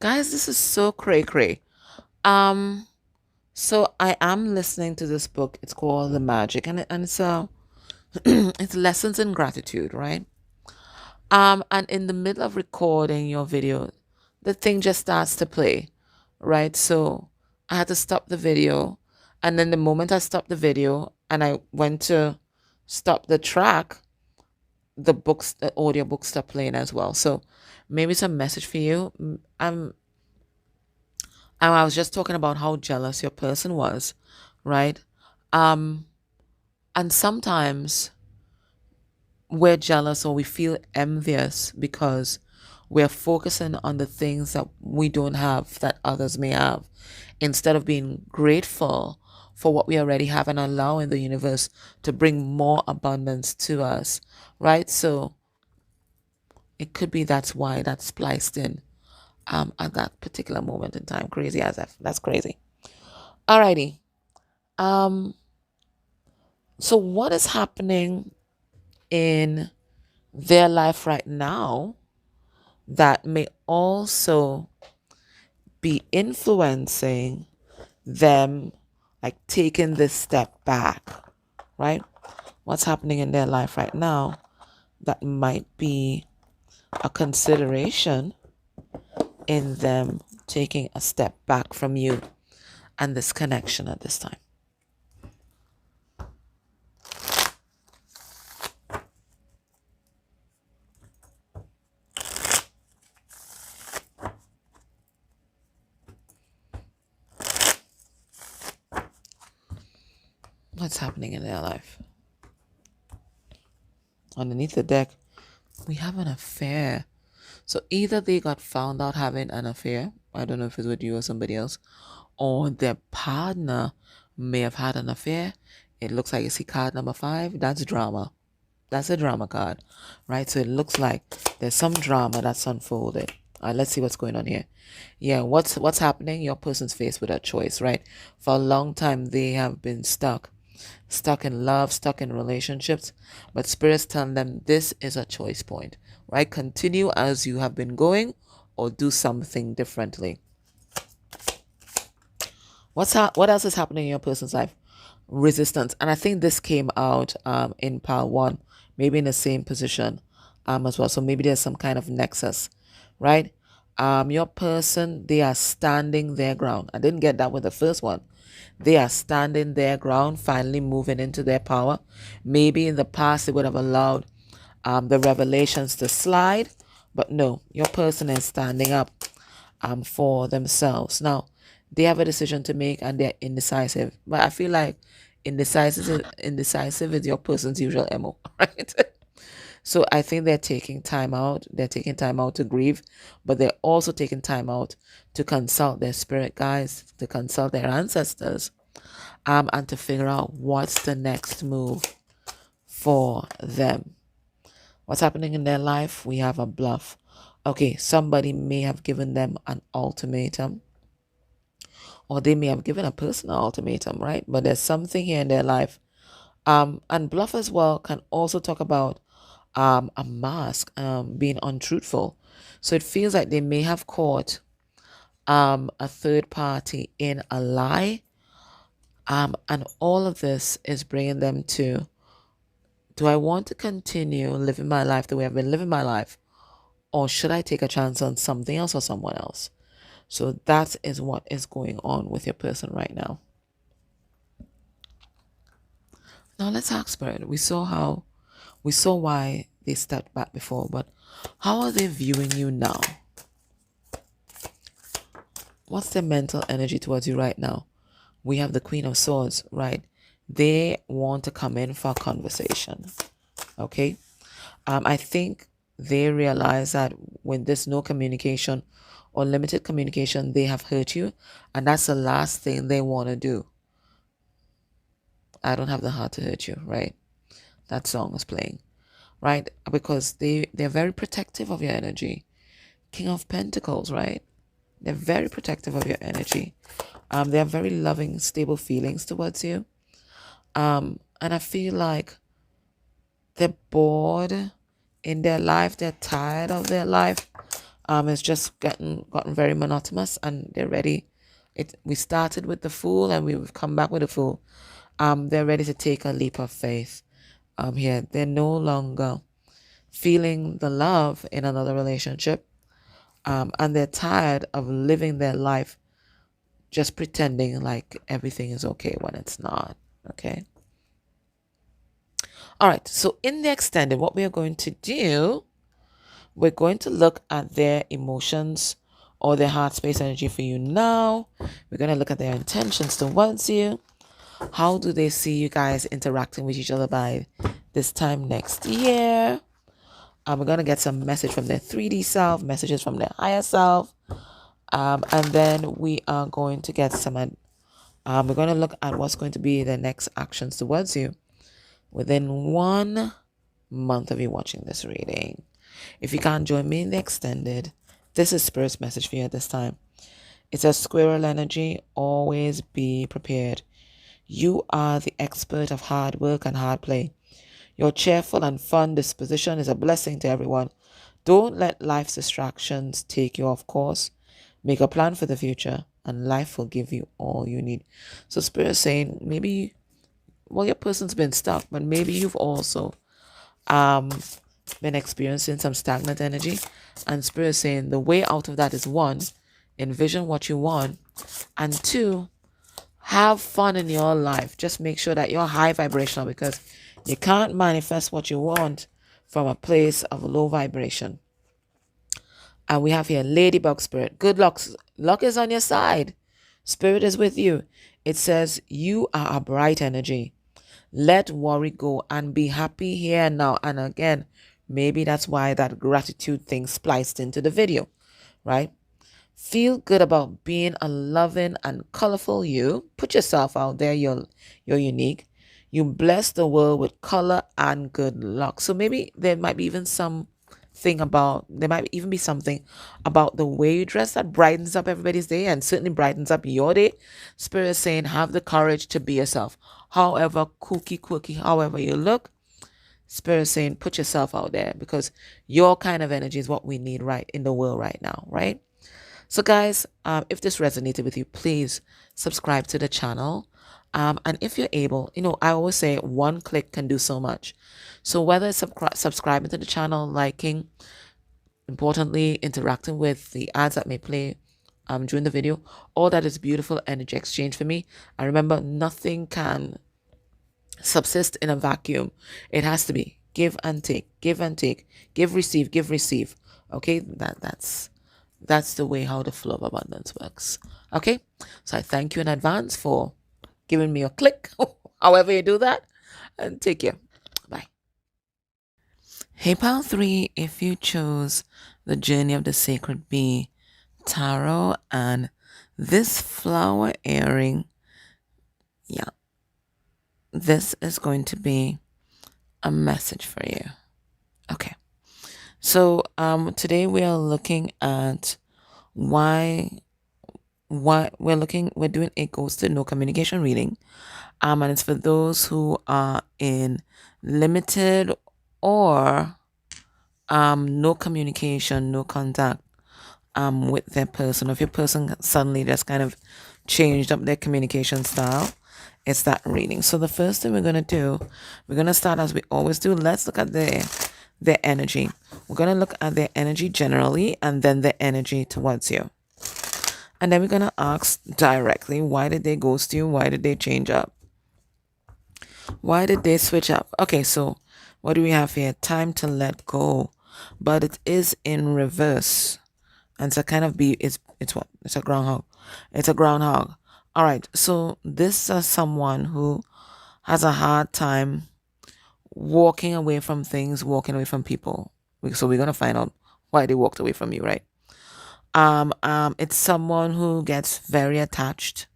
Guys, this is so cray-cray. So I am listening to this book. It's called The Magic, and it's it's lessons in gratitude, right? And in the middle of recording your video, the thing just starts to play, right? So I had to stop the video, and then the moment I stopped the video and I went to stop the track, the audio book stopped playing as well. So maybe it's a message for you. I was just talking about how jealous your person was, right? And sometimes we're jealous or we feel envious because we're focusing on the things that we don't have that others may have, instead of being grateful for what we already have and allowing the universe to bring more abundance to us, right? So it could be that's why that's spliced in at that particular moment in time. Crazy as if. That's crazy. Alrighty. So what is happening in their life right now that may also be influencing them, like taking this step back, right? What's happening in their life right now that might be a consideration in them taking a step back from you and this connection at this time. What's happening in their life? Underneath the deck, we have an affair. So either they got found out having an affair, I don't know if it's with you or somebody else, or their partner may have had an affair. It looks like, you see card number 5, that's drama. That's a drama card, right? So it looks like there's some drama that's unfolded. Let's see what's going on here. Yeah, what's happening? Your person's faced with a choice, right? For a long time, they have been stuck in love, stuck in relationships, but Spirit's telling them this is a choice point, right? Continue as you have been going, or do something differently. What else is happening in your person's life? Resistance. And I think this came out in pile 1, maybe in the same position as well. So maybe there's some kind of nexus, right? Your person, they are standing their ground. I didn't get that with the first one. They are standing their ground, finally moving into their power. Maybe in the past they would have allowed the revelations to slide, but no, your person is standing up for themselves. Now, they have a decision to make and they're indecisive. But I feel like indecisive is your person's usual MO, right? So I think they're taking time out. They're taking time out to grieve, but they're also taking time out to consult their spirit guides, to consult their ancestors, and to figure out what's the next move for them. What's happening in their life? We have a bluff. Okay, somebody may have given them an ultimatum, or they may have given a person an ultimatum, right? But there's something here in their life. And bluff as well can also talk about a mask, being untruthful. So it feels like they may have caught a third party in a lie. And all of this is bringing them to, do I want to continue living my life the way I've been living my life? Or should I take a chance on something else or someone else? So that is what is going on with your person right now. Now let's ask Spirit. We saw why they stepped back before, but how are they viewing you now? What's their mental energy towards you right now? We have the Queen of Swords, right? They want to come in for a conversation. Okay? I think they realize that when there's no communication or limited communication, they have hurt you. And that's the last thing they want to do. I don't have the heart to hurt you, right? That song is playing, right? Because they're very protective of your energy. King of Pentacles, right? They're very protective of your energy. They have very loving, stable feelings towards you. And I feel like they're bored in their life. They're tired of their life. It's just gotten very monotonous, and they're ready. We started with the Fool, and we've come back with the Fool. They're ready to take a leap of faith. Here, they're no longer feeling the love in another relationship, and they're tired of living their life just pretending like everything is okay when it's not. Okay. All right. So in the extended, what we are going to do, we're going to look at their emotions or their heart space energy for you now. We're going to look at their intentions towards you. How do they see you guys interacting with each other by this time next year? We're going to get some message from their 3D self, messages from their higher self. And then we are going to get some, we're going to look at what's going to be the next actions towards you within 1 month of you watching this reading. If you can't join me in the extended, this is Spirit's message for you at this time. It's a squirrel energy. Always be prepared. You are the expert of hard work and hard play. Your cheerful and fun disposition is a blessing to everyone. Don't let life's distractions take you off course. Make a plan for the future, and life will give you all you need. So Spirit is saying, maybe, well, your person's been stuck, but maybe you've also been experiencing some stagnant energy. And Spirit is saying the way out of that is, 1, envision what you want, and 2, have fun in your life. Just make sure that you're high vibrational, because you can't manifest what you want from a place of low vibration. And we have here Ladybug Spirit. Good luck. Luck is on your side. Spirit is with you. It says you are a bright energy. Let worry go and be happy here now. And again, maybe that's why that gratitude thing spliced into the video, right? Feel good about being a loving and colorful you. Put yourself out there. You're unique. You bless the world with color and good luck. So maybe there might be even something about the way you dress that brightens up everybody's day, and certainly brightens up your day. Spirit is saying, have the courage to be yourself. However kooky, quirky, however you look, Spirit is saying, put yourself out there, because your kind of energy is what we need right in the world right now, right? So guys, if this resonated with you, please subscribe to the channel. And if you're able, I always say 1 click can do so much. So whether it's subscribing to the channel, liking, importantly, interacting with the ads that may play during the video. All that is beautiful energy exchange for me. I remember nothing can subsist in a vacuum. It has to be give and take, give and take, give, receive, give, receive. Okay, that's the way how the flow of abundance works. Okay, so I thank you in advance for giving me a click, however you do that, and take care. Bye. Hey, pile 3, if you chose the Journey of the Sacred Bee Tarot and this flower earring, yeah, this is going to be a message for you. Okay. So today we are looking at why we're doing a ghosted no communication reading. And it's for those who are in limited or no communication, no contact with their person. If your person suddenly just kind of changed up their communication style, it's that reading. So the first thing we're gonna do, we're gonna start as we always do. Let's look at their energy. We're gonna look at their energy generally and then their energy towards you. And then we're gonna ask directly, why did they ghost you? Why did they change up? Why did they switch up? Okay, so what do we have here? Time to let go. But it is in reverse. And so kind of be it's what? It's a groundhog. It's a groundhog. All right. So this is someone who has a hard time walking away from things, walking away from people. So we're gonna find out why they walked away from you, right? It's someone who gets very attached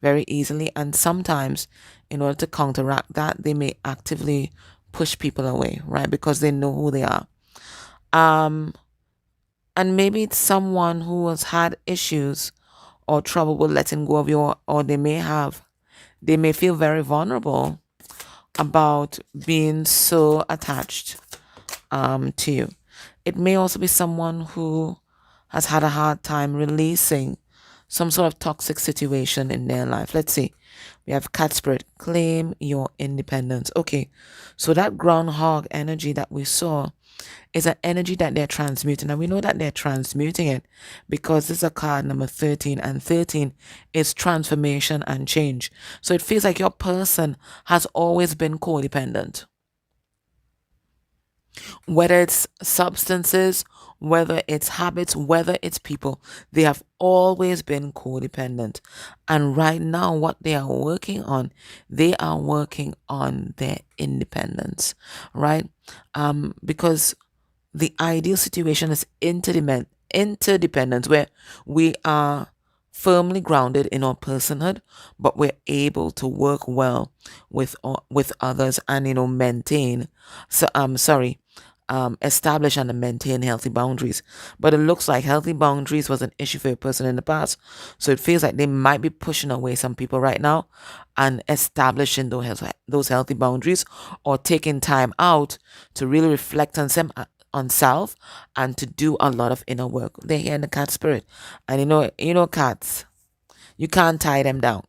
very easily, and sometimes in order to counteract that, they may actively push people away, right? Because they know who they are. And maybe it's someone who has had issues or trouble with letting go of you, or they may feel very vulnerable about being so attached to you. It may also be someone who has had a hard time releasing some sort of toxic situation in their life. Let's see. We have cat spirit, claim your independence. Okay, so that groundhog energy that we saw is an energy that they're transmuting. And we know that they're transmuting it because this is a card number 13, and 13 is transformation and change. So it feels like your person has always been codependent. Whether it's substances, whether it's habits, whether it's people, they have always been codependent. And right now, what they are working on, they are working on their independence, right? Because the ideal situation is interdependence, where we are firmly grounded in our personhood, but we're able to work well with others and maintain. So establish and maintain healthy boundaries. But it looks like healthy boundaries was an issue for a person in the past, so it feels like they might be pushing away some people right now and establishing those healthy boundaries, or taking time out to really reflect on self and to do a lot of inner work. They're here in the cat spirit, and cats, you can't tie them down.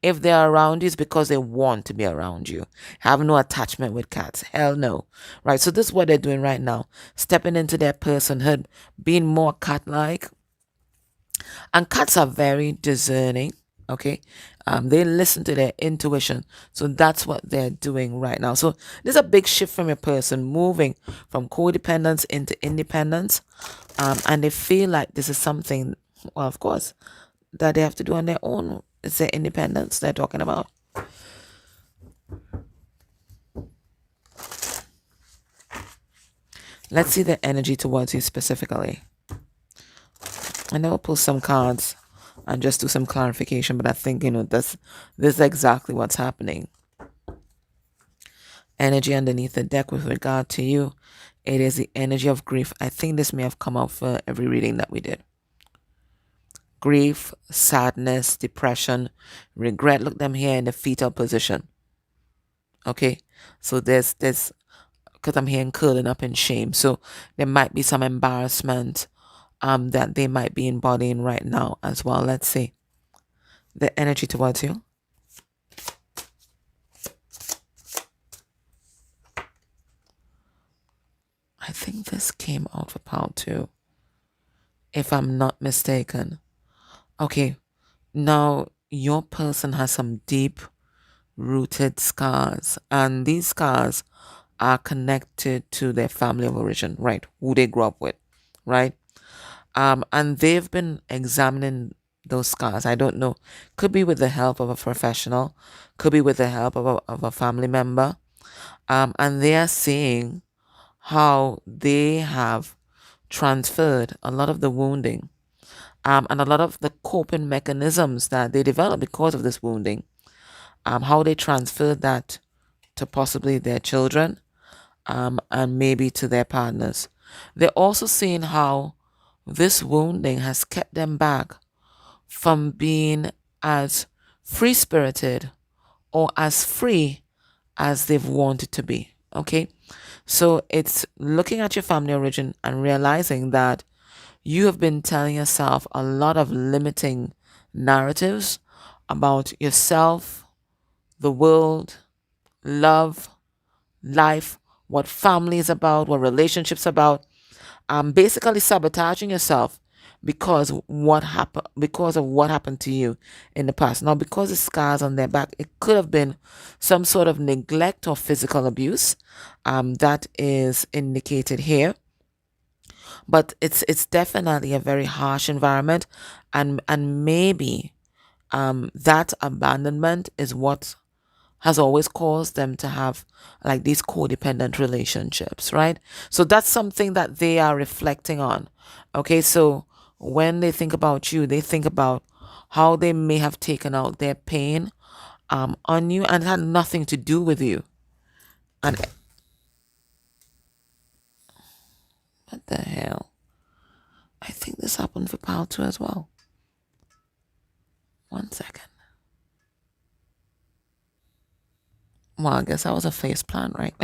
If they're around you, it's because they want to be around you. Have no attachment with cats. Hell no. Right? So this is what they're doing right now. Stepping into their personhood, being more cat-like. And cats are very discerning. Okay? They listen to their intuition. So that's what they're doing right now. So there's a big shift from your person, moving from codependence into independence. And they feel like this is something, well, of course, that they have to do on their own. It's their independence they're talking about. Let's see the energy towards you specifically. I know I'll pull some cards and just do some clarification, but I think, this is exactly what's happening. Energy underneath the deck with regard to you. It is the energy of grief. I think this may have come out for every reading that we did. Grief, sadness, depression, regret. Look them here in the fetal position. Okay, so there's because I'm hearing curling up in shame. So there might be some embarrassment that they might be embodying right now as well. Let's see the energy towards you. I think this came out for power too, if I'm not mistaken. Okay, now your person has some deep rooted scars, and these scars are connected to their family of origin, right? Who they grew up with, right? And they've been examining those scars. I don't know. Could be with the help of a professional, could be with the help of a family member. And they are seeing how they have transferred a lot of the wounding, and a lot of the coping mechanisms that they developed because of this wounding, how they transferred that to possibly their children, and maybe to their partners. They're also seeing how this wounding has kept them back from being as free spirited or as free as they've wanted to be. Okay? So it's looking at your family origin and realizing that you have been telling yourself a lot of limiting narratives about yourself, the world, love, life, what family is about, what relationships about. Basically sabotaging yourself because of what happened to you in the past. Now, because the scars on their back, it could have been some sort of neglect or physical abuse, that is indicated here. But it's definitely a very harsh environment, and maybe that abandonment is what has always caused them to have like these codependent relationships, right? So that's something that they are reflecting on. Okay, so when they think about you, they think about how they may have taken out their pain on you, and it had nothing to do with you. And what the hell? I think this happened for Pal too as well. One second. Well, I guess that was a face plant, right?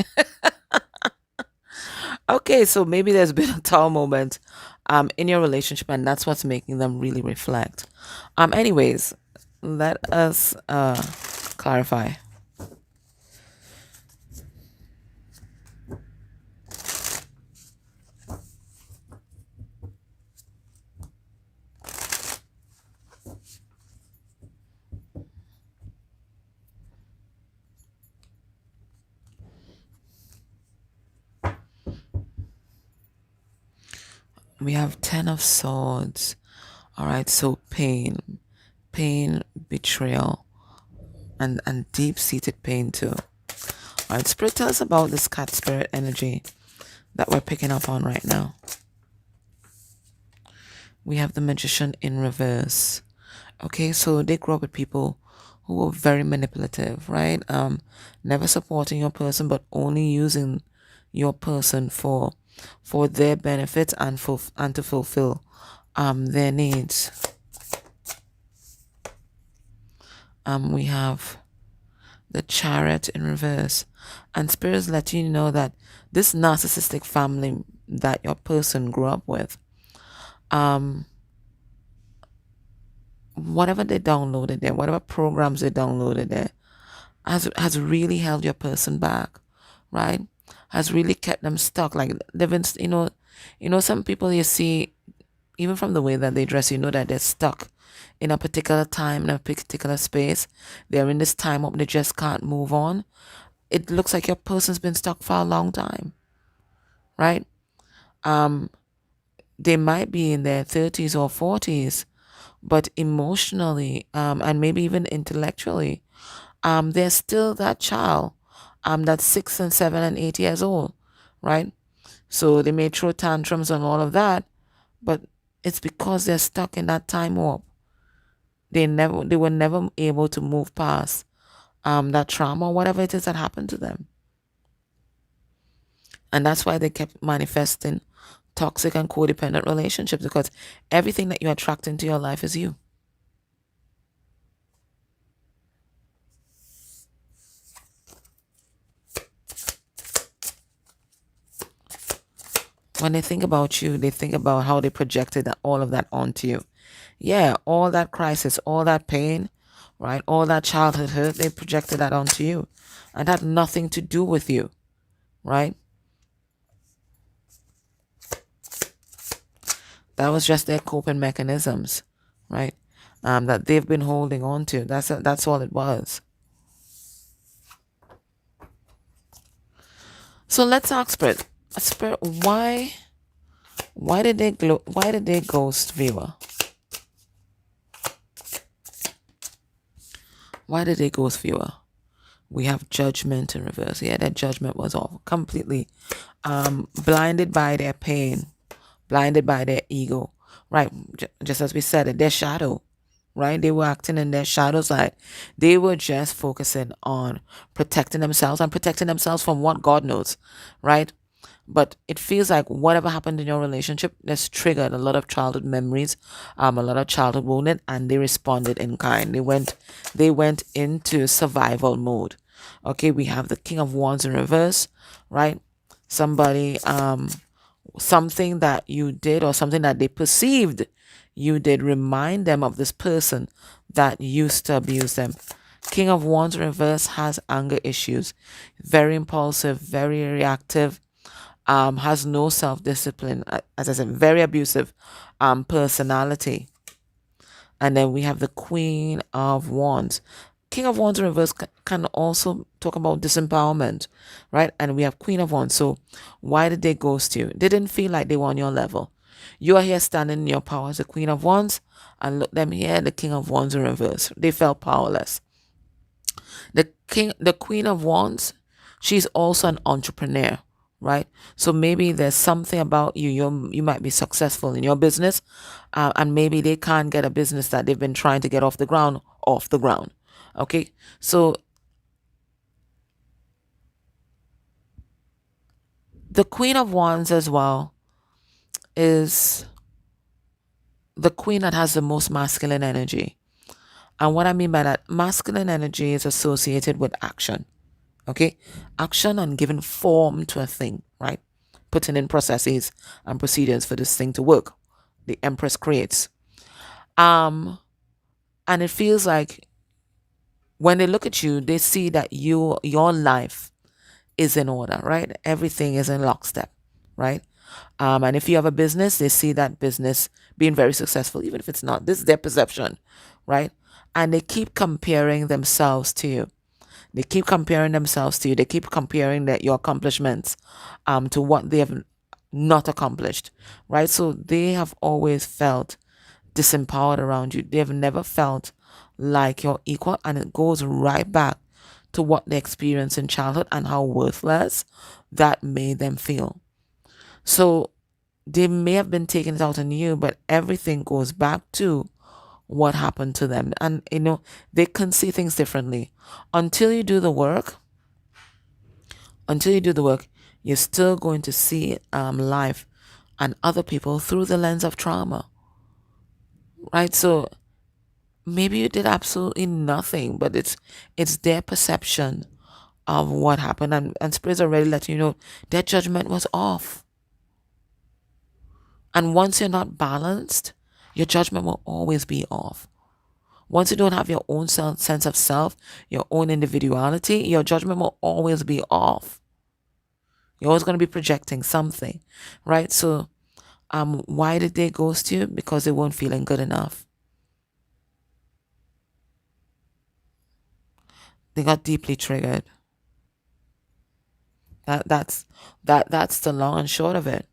Okay, so maybe there's been a dull moment in your relationship, and that's what's making them really reflect. Anyways, let us clarify. We have 10 of Swords. All right, so pain, betrayal, and deep-seated pain too. All right, Spirit, tell us about this cat spirit energy that we're picking up on right now. We have the Magician in reverse. Okay, so they grew up with people who were very manipulative, right? Never supporting your person, but only using your person for their benefit and to fulfill their needs. We have the Chariot in reverse, and spirits let you know that this narcissistic family that your person grew up with, whatever they downloaded there, whatever programs they downloaded there, has really held your person back, right? Has really kept them stuck. Like living, some people you see, even from the way that they dress, you know that they're stuck in a particular time, in a particular space. They're in this time up, they just can't move on. It looks like your person's been stuck for a long time, right? They might be in their 30s or 40s, but emotionally, and maybe even intellectually, they're still that child, that's 6 and 7 and 8 years old, right? So they may throw tantrums and all of that, but it's because they're stuck in that time warp. They were never able to move past that trauma, whatever it is that happened to them. And that's why they kept manifesting toxic and codependent relationships, because everything that you attract into your life is you. When they think about you, they think about how they projected all of that onto you. Yeah, all that crisis, all that pain, right? All that childhood hurt, they projected that onto you. And had nothing to do with you, right? That was just their coping mechanisms, right? That they've been holding on to. That's all it was. So let's ask Spirit. Spirit, why did they ghost viewer? Why did they ghost viewer? We have judgment in reverse. Yeah, that judgment was all completely blinded by their pain, blinded by their ego, right? Just as we said it, their shadow, right? They were acting in their shadow side. They were just focusing on protecting themselves and protecting themselves from what God knows, right? But it feels like whatever happened in your relationship has triggered a lot of childhood memories, a lot of childhood wounding, and they responded in kind. They went into survival mode. Okay, we have the King of Wands in reverse, right? Somebody, something that you did or something that they perceived you did remind them of this person that used to abuse them. King of Wands in reverse has anger issues, very impulsive, very reactive, has no self-discipline, as I said, very abusive personality. And then we have the Queen of Wands. King of Wands in reverse can also talk about disempowerment, right? And we have Queen of Wands. So why did they ghost you? They didn't feel like they were on your level. You are here standing in your power as the Queen of Wands, and look them here, the King of Wands in reverse. They felt powerless. The Queen of Wands, she's also an entrepreneur, right? So maybe there's something about you. You might be successful in your business, and maybe they can't get a business that they've been trying to get off the ground. Okay, so the Queen of Wands as well is the queen that has the most masculine energy. And what I mean by that, masculine energy is associated with action. Okay, action and giving form to a thing, right? Putting in processes and procedures for this thing to work. The Empress creates. And it feels like when they look at you, they see that your life is in order, right? Everything is in lockstep, right? And if you have a business, they see that business being very successful, even if it's not. This is their perception, right? And they keep comparing themselves to you. They keep comparing themselves to you. They keep comparing your accomplishments to what they have not accomplished, right? So they have always felt disempowered around you. They have never felt like you're equal, and it goes right back to what they experienced in childhood and how worthless that made them feel. So they may have been taking it out on you, but everything goes back to what happened to them. And they can see things differently. Until you do the work, you're still going to see life and other people through the lens of trauma. Right? So maybe you did absolutely nothing, but it's their perception of what happened, and spirits already let you know their judgment was off. And once you're not balanced, your judgment will always be off. Once you don't have your own sense of self, your own individuality, your judgment will always be off. You're always going to be projecting something, right? So, why did they ghost you? Because they weren't feeling good enough. They got deeply triggered. That's the long and short of it.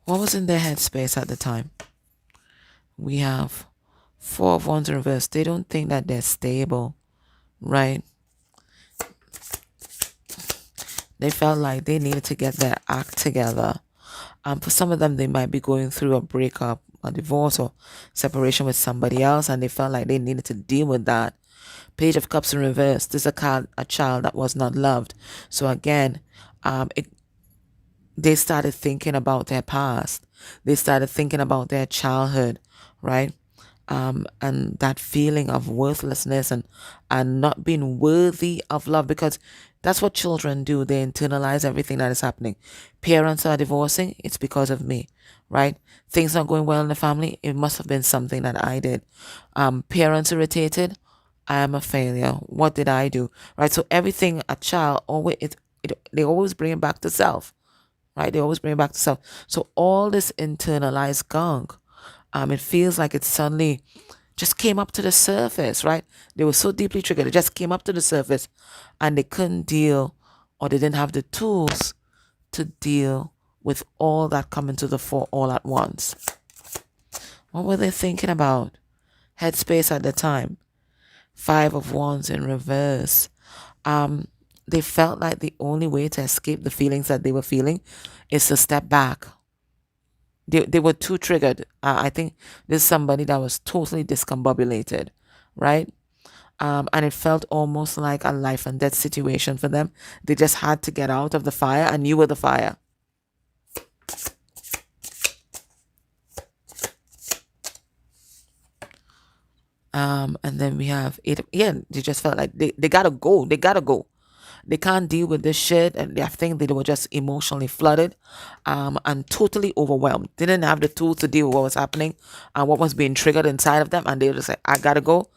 What was in their headspace at the time? We have Four of Wands in reverse. They don't think that they're stable, right? They felt like they needed to get their act together. For some of them, they might be going through a breakup, a divorce, or separation with somebody else, and they felt like they needed to deal with that. Page of Cups in reverse. This is a child that was not loved. So again, they started thinking about their past. They started thinking about their childhood, right? And that feeling of worthlessness and not being worthy of love, because that's what children do. They internalize everything that is happening. Parents are divorcing, it's because of me, right? Things not going well in the family, it must have been something that I did. Parents irritated, I am a failure. What did I do? Right? So everything a child always they always bring it back to self. right? They always bring it back to self. So all this internalized gunk, it feels like it suddenly just came up to the surface, right? They were so deeply triggered, it just came up to the surface, and they couldn't deal, or they didn't have the tools to deal with all that coming to the fore all at once. What were they thinking about? Headspace at the time. Five of Wands in reverse. They felt like the only way to escape the feelings that they were feeling is to step back. They were too triggered. I think this is somebody that was totally discombobulated, right? And it felt almost like a life and death situation for them. They just had to get out of the fire, and you were the fire. And then we have it. Yeah, they just felt like they gotta go. They gotta go. They can't deal with this shit, and I think they were just emotionally flooded, and totally overwhelmed. They didn't have the tools to deal with what was happening and what was being triggered inside of them, and they were just like, I gotta go.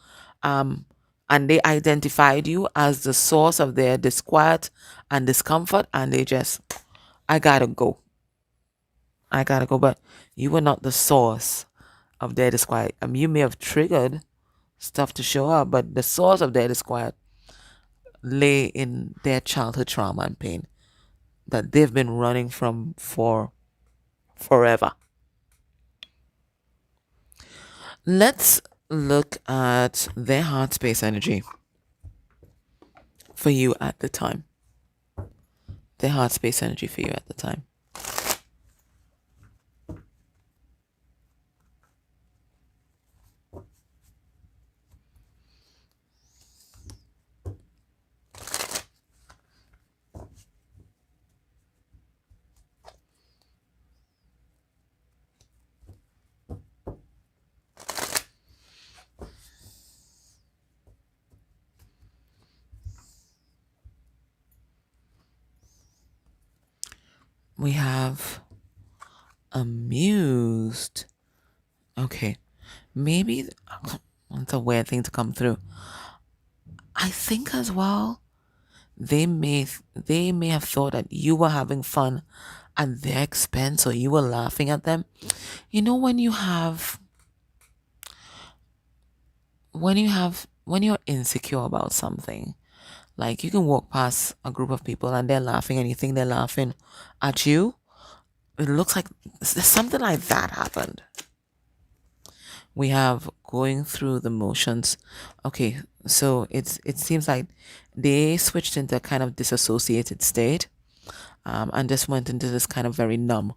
And they identified you as the source of their disquiet and discomfort, and they just, I gotta go. I gotta go. But you were not the source of their disquiet. You may have triggered stuff to show up, but the source of their disquiet lay in their childhood trauma and pain that they've been running from for forever. Let's look at their heart space energy for you at the time. Their heart space energy for you at the time. We have amused. Okay, maybe it's a weird thing to come through. I think as well, they may have thought that you were having fun at their expense, or you were laughing at them. You know, when you're insecure about something, like you can walk past a group of people and they're laughing and you think they're laughing at you. It looks like something like that happened. We have going through the motions. Okay, so it seems like they switched into a kind of disassociated state, and just went into this kind of very numb,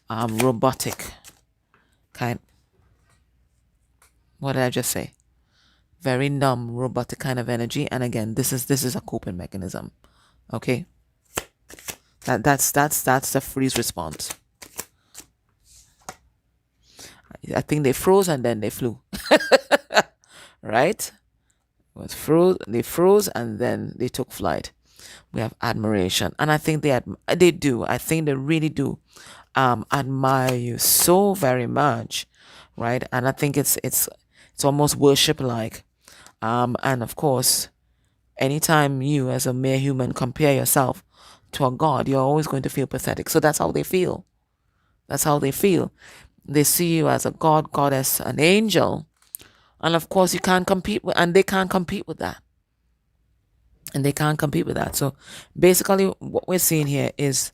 robotic kind. What did I just say? Very numb, robotic kind of energy. And again, this is a coping mechanism. Okay, that's the freeze response. I think they froze and then they flew. Right? They froze and then they took flight. We have admiration, and I think they do. I think they really do admire you so very much, right? And I think it's almost worship like. And of course, anytime you as a mere human compare yourself to a god, you're always going to feel pathetic. So that's how they feel. That's how they feel. They see you as a god, goddess, an angel. And of course, you can't compete with, and they can't compete with that. And they can't compete with that. So basically, what we're seeing here is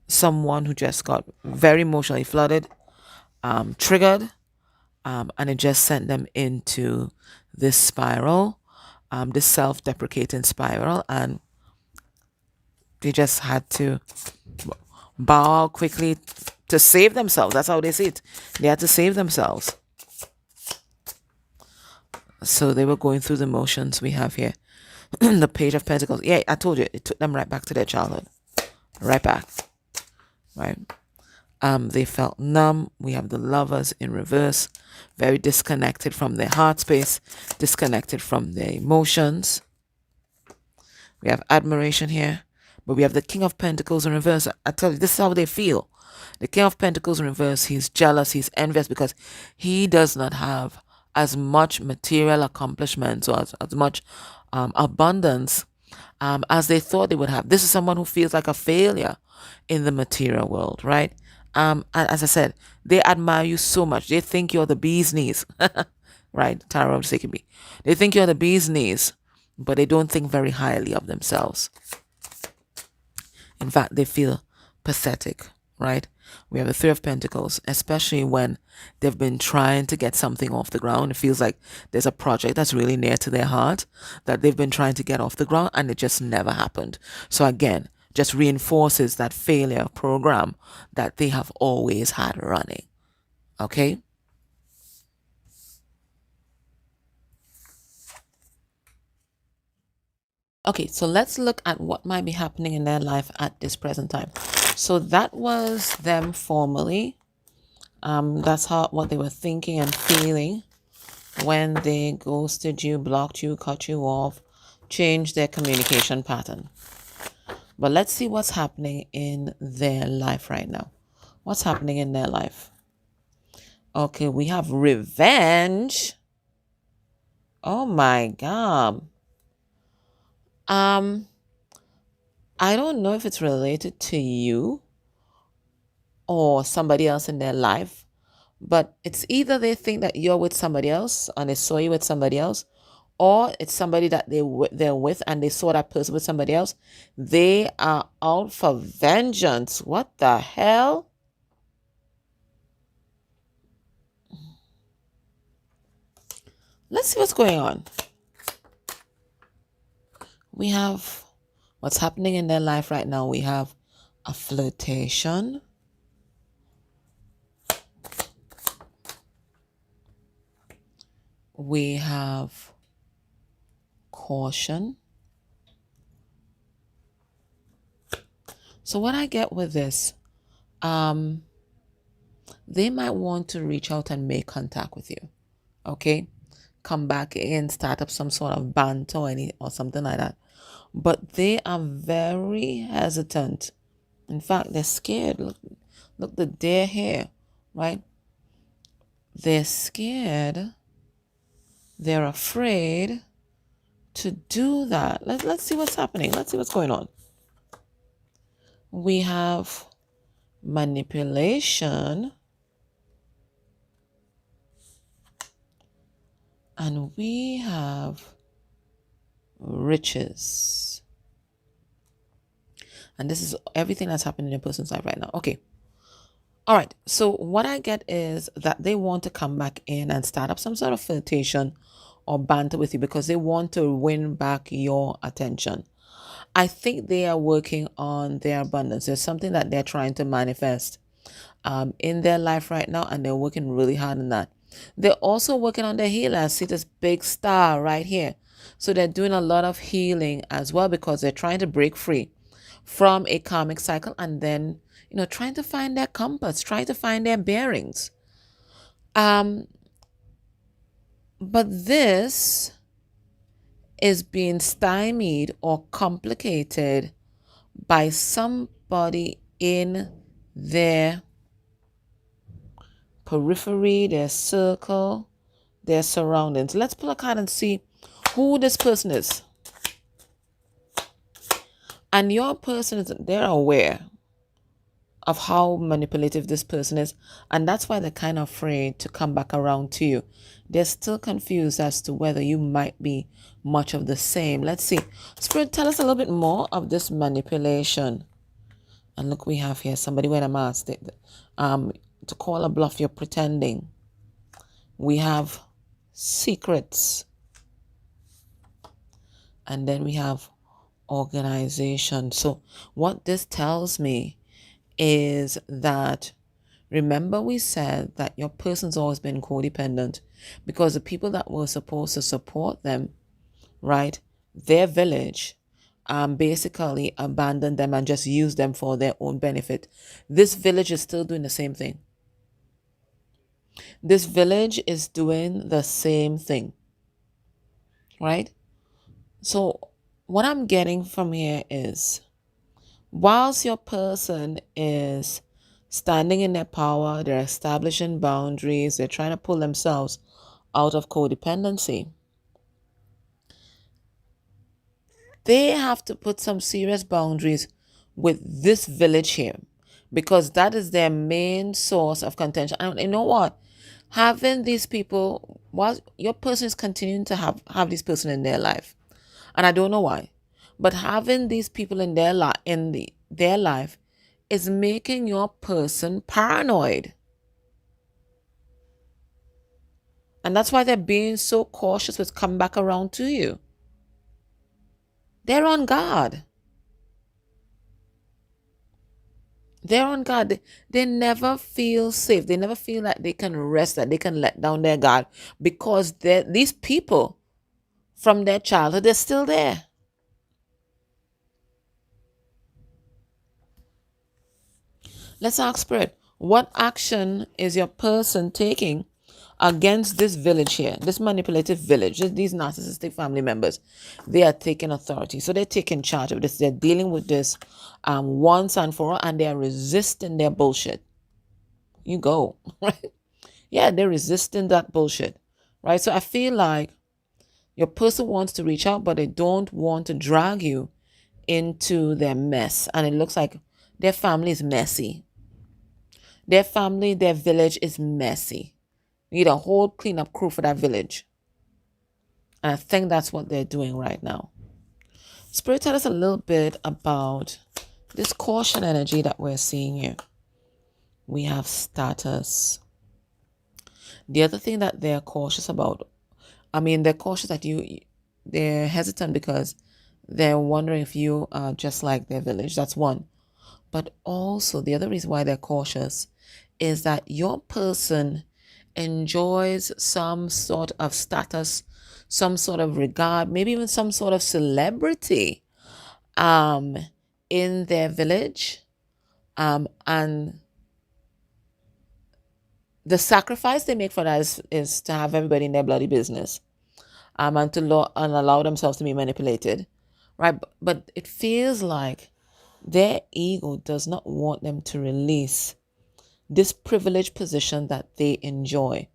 someone who just got very emotionally flooded, triggered, and it just sent them into this spiral, this self-deprecating spiral, and they just had to bow out quickly to save themselves. That's how they see it. They had to save themselves. So they were going through the motions we have here. The Page of Pentacles. Yeah, I told you, it took them right back to their childhood. Right back. Right? They felt numb. We have the Lovers in reverse. Very disconnected from their heart space. Disconnected from their emotions. We have admiration here. But we have the King of Pentacles in reverse. I tell you, this is how they feel. The King of Pentacles in reverse, he's jealous, he's envious because he does not have as much material accomplishments or as much abundance as they thought they would have. This is someone who feels like a failure in the material world, right? And as I said, they admire you so much. They think you're the bee's knees, right? Tarot taking me. They think you're the bee's knees, but they don't think very highly of themselves. In fact, they feel pathetic, right? We have the Three of Pentacles, especially when they've been trying to get something off the ground. It feels like there's a project that's really near to their heart that they've been trying to get off the ground and it just never happened. So again, just reinforces that failure program that they have always had running. Okay? Okay, so let's look at what might be happening in their life at this present time. So that was them formally. That's what they were thinking and feeling when they ghosted you, blocked you, cut you off, changed their communication pattern. But let's see what's happening in their life right now. What's happening in their life? Okay, we have revenge. Oh my God. I don't know if it's related to you or somebody else in their life, but it's either they think that you're with somebody else and they saw you with somebody else, or it's somebody that they're with and they saw that person with somebody else. They are out for vengeance. What the hell? Let's see what's going on. We have what's happening in their life right now. We have a flirtation. We have caution. So what I get with this, they might want to reach out and make contact with you. Okay? Come back in, start up some sort of banter or something like that. But they are very hesitant. In fact, they're scared. Look the deer here, right? They're scared. They're afraid to do that. Let's see what's happening. Let's see what's going on. We have manipulation. And we have riches. And this is everything that's happening in a person's life right now. Okay. All right. So what I get is that they want to come back in and start up some sort of flirtation or banter with you because they want to win back your attention. I think they are working on their abundance. There's something that they're trying to manifest in their life right now, and they're working really hard on that. They're also working on their healing. I see this big star right here. So they're doing a lot of healing as well because they're trying to break free from a karmic cycle and then, trying to find their compass, trying to find their bearings. But this is being stymied or complicated by somebody in their periphery, their circle, their surroundings. Let's pull a card and see who this person is. And your person they're aware of how manipulative this person is. And that's why they're kind of afraid to come back around to you. They're still confused as to whether you might be much of the same. Let's see. Spirit, tell us a little bit more of this manipulation. And look, we have here somebody with a mask. To call a bluff, you're pretending. We have secrets. And then we have organization. So what this tells me is that, remember we said that your person's always been codependent because the people that were supposed to support them, right, their village, basically abandoned them and just used them for their own benefit. This village is still doing the same thing. This village is doing the same thing, right? So what I'm getting from here is, whilst your person is standing in their power, they're establishing boundaries, they're trying to pull themselves out of codependency, they have to put some serious boundaries with this village here, because that is their main source of contention. And you know what? Having these people, while your person is continuing to have this person in their life, and I don't know why, but having these people in their life is making your person paranoid. And that's why they're being so cautious with coming back around to you. They're on guard. They're on guard. They never feel safe. They never feel like they can rest, that they can let down their guard, because these people from their childhood, they're still there. Let's ask Spirit, what action is your person taking against this village here, this manipulative village, these narcissistic family members? They are taking authority. So they're taking charge of this. They're dealing with this once and for all, and they're resisting their bullshit. You go, right? Yeah, they're resisting that bullshit, right? So I feel like your person wants to reach out, but they don't want to drag you into their mess. And it looks like their family is messy. Their family, their village is messy. You need a whole cleanup crew for that village. And I think that's what they're doing right now. Spirit, tell us a little bit about this caution energy that we're seeing here. We have status. The other thing that they're cautious about, they're cautious that they're hesitant because they're wondering if you are just like their village. That's one. But also, the other reason why they're cautious is that your person enjoys some sort of status, some sort of regard, maybe even some sort of celebrity in their village. And the sacrifice they make for that is to have everybody in their bloody business, and to allow themselves to be manipulated, right? But it feels like their ego does not want them to release this privileged position that they enjoy.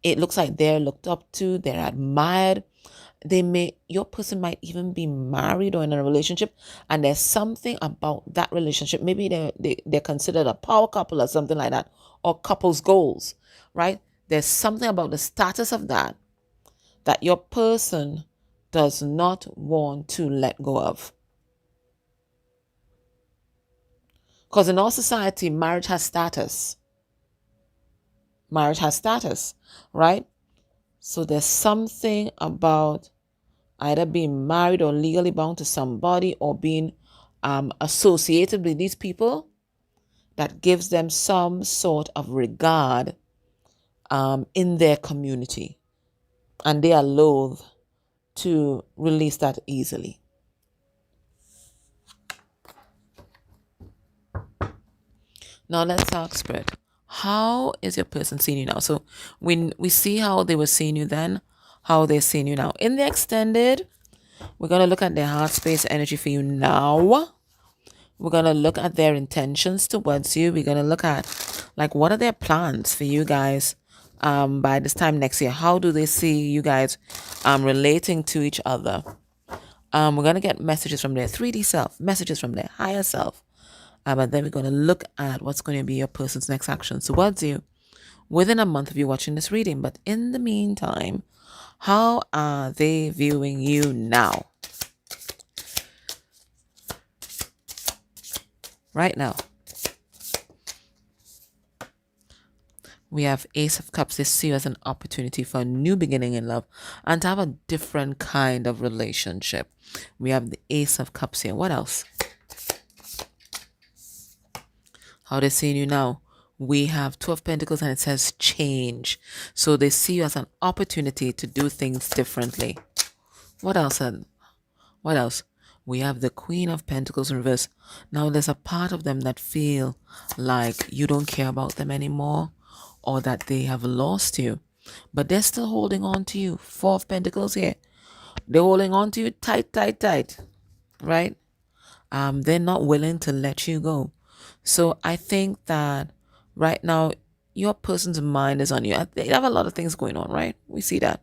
It looks like they're looked up to, they're admired. Your person might even be married or in a relationship, and there's something about that relationship. Maybe they're considered a power couple or something like that, or couples goals, right? There's something about the status of that your person does not want to let go of. Because in our society, marriage has status. Marriage has status, right? So there's something about either being married or legally bound to somebody, or being associated with these people, that gives them some sort of regard in their community. And they are loath to release that easily. Now let's talk Spirit. How is your person seeing you now? So when we see how they were seeing you then, how they're seeing you now. In the extended, we're going to look at their heart space energy for you now. We're going to look at their intentions towards you. We're going to look at, like, what are their plans for you guys by this time next year? How do they see you guys relating to each other? We're going to get messages from their 3D self, messages from their higher self. And then we're going to look at what's going to be your person's next action towards you within a month of you watching this reading. But in the meantime, how are they viewing you now? Right now. We have Ace of Cups. They see you as an opportunity for a new beginning in love and to have a different kind of relationship. We have the Ace of Cups here. What else? How they seeing you now? We have Two of Pentacles and it says change. So they see you as an opportunity to do things differently. What else? What else? We have the Queen of Pentacles in reverse. Now there's a part of them that feel like you don't care about them anymore, or that they have lost you. But they're still holding on to you. Four of Pentacles here. They're holding on to you tight, tight, tight. Right? They're not willing to let you go. So I think that right now, your person's mind is on you. They have a lot of things going on, right? We see that.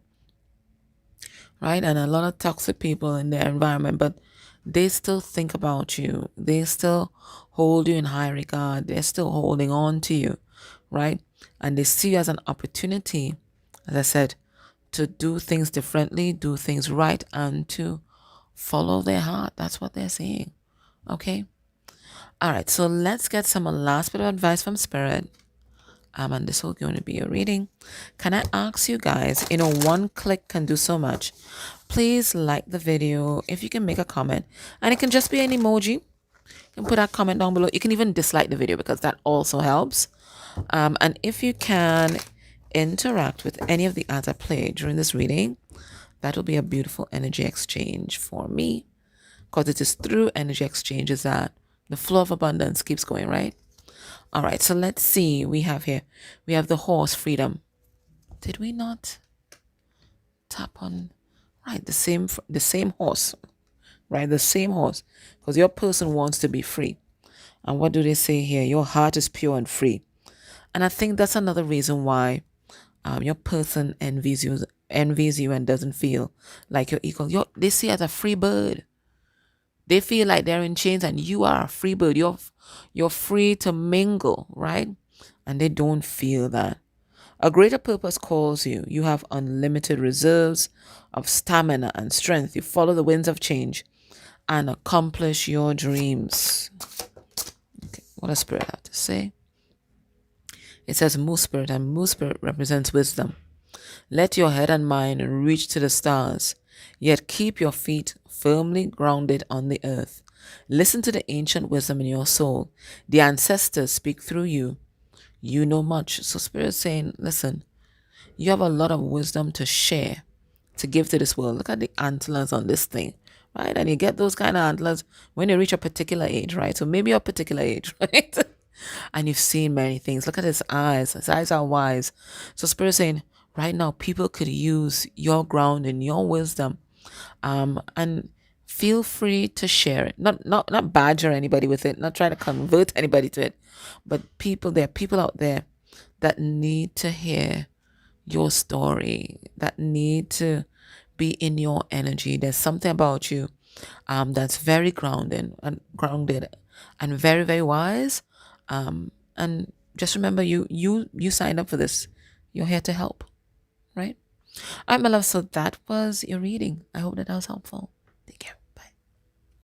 Right? And a lot of toxic people in their environment. But they still think about you. They still hold you in high regard. They're still holding on to you, right? And they see you as an opportunity, as I said, to do things differently, do things right, and to follow their heart. That's what they're saying. Okay? All right, so let's get some last bit of advice from Spirit. And this will going to be a reading. Can I ask you guys, one click can do so much. Please like the video. If you can make a comment, and it can just be an emoji. You can put that comment down below. You can even dislike the video because that also helps. And if you can interact with any of the ads I play during this reading, that will be a beautiful energy exchange for me, because it is through energy exchanges that the flow of abundance keeps going, right? All right, so let's see. We have the horse, freedom. Did we not tap on, right, the same horse, right? The same horse, because your person wants to be free. And what do they say here? Your heart is pure and free. And I think that's another reason why your person envies you and doesn't feel like you're equal. They see you as a free bird. They feel like they're in chains and you are a free bird. You're free to mingle, right? And they don't feel that. A greater purpose calls you. You have unlimited reserves of stamina and strength. You follow the winds of change and accomplish your dreams. Okay, what does Spirit have to say? It says Moose Spirit, and Moose Spirit represents wisdom. Let your head and mind reach to the stars, yet keep your feet firmly grounded on the earth. Listen to the ancient wisdom in your soul. The ancestors speak through you. You know much. So Spirit is saying, listen, you have a lot of wisdom to share, to give to this world. Look at the antlers on this thing, right? And you get those kind of antlers when you reach a particular age, right? So maybe a particular age, right? And you've seen many things. Look at his eyes. His eyes are wise. So Spirit is saying, right now, people could use your ground and your wisdom, and feel free to share it. Not badger anybody with it. Not try to convert anybody to it. But there are people out there that need to hear your story, that need to be in your energy. There's something about you that's very grounded and very, very wise. And just remember, you signed up for this. You're here to help, right? All right, my love. So that was your reading. I hope that was helpful.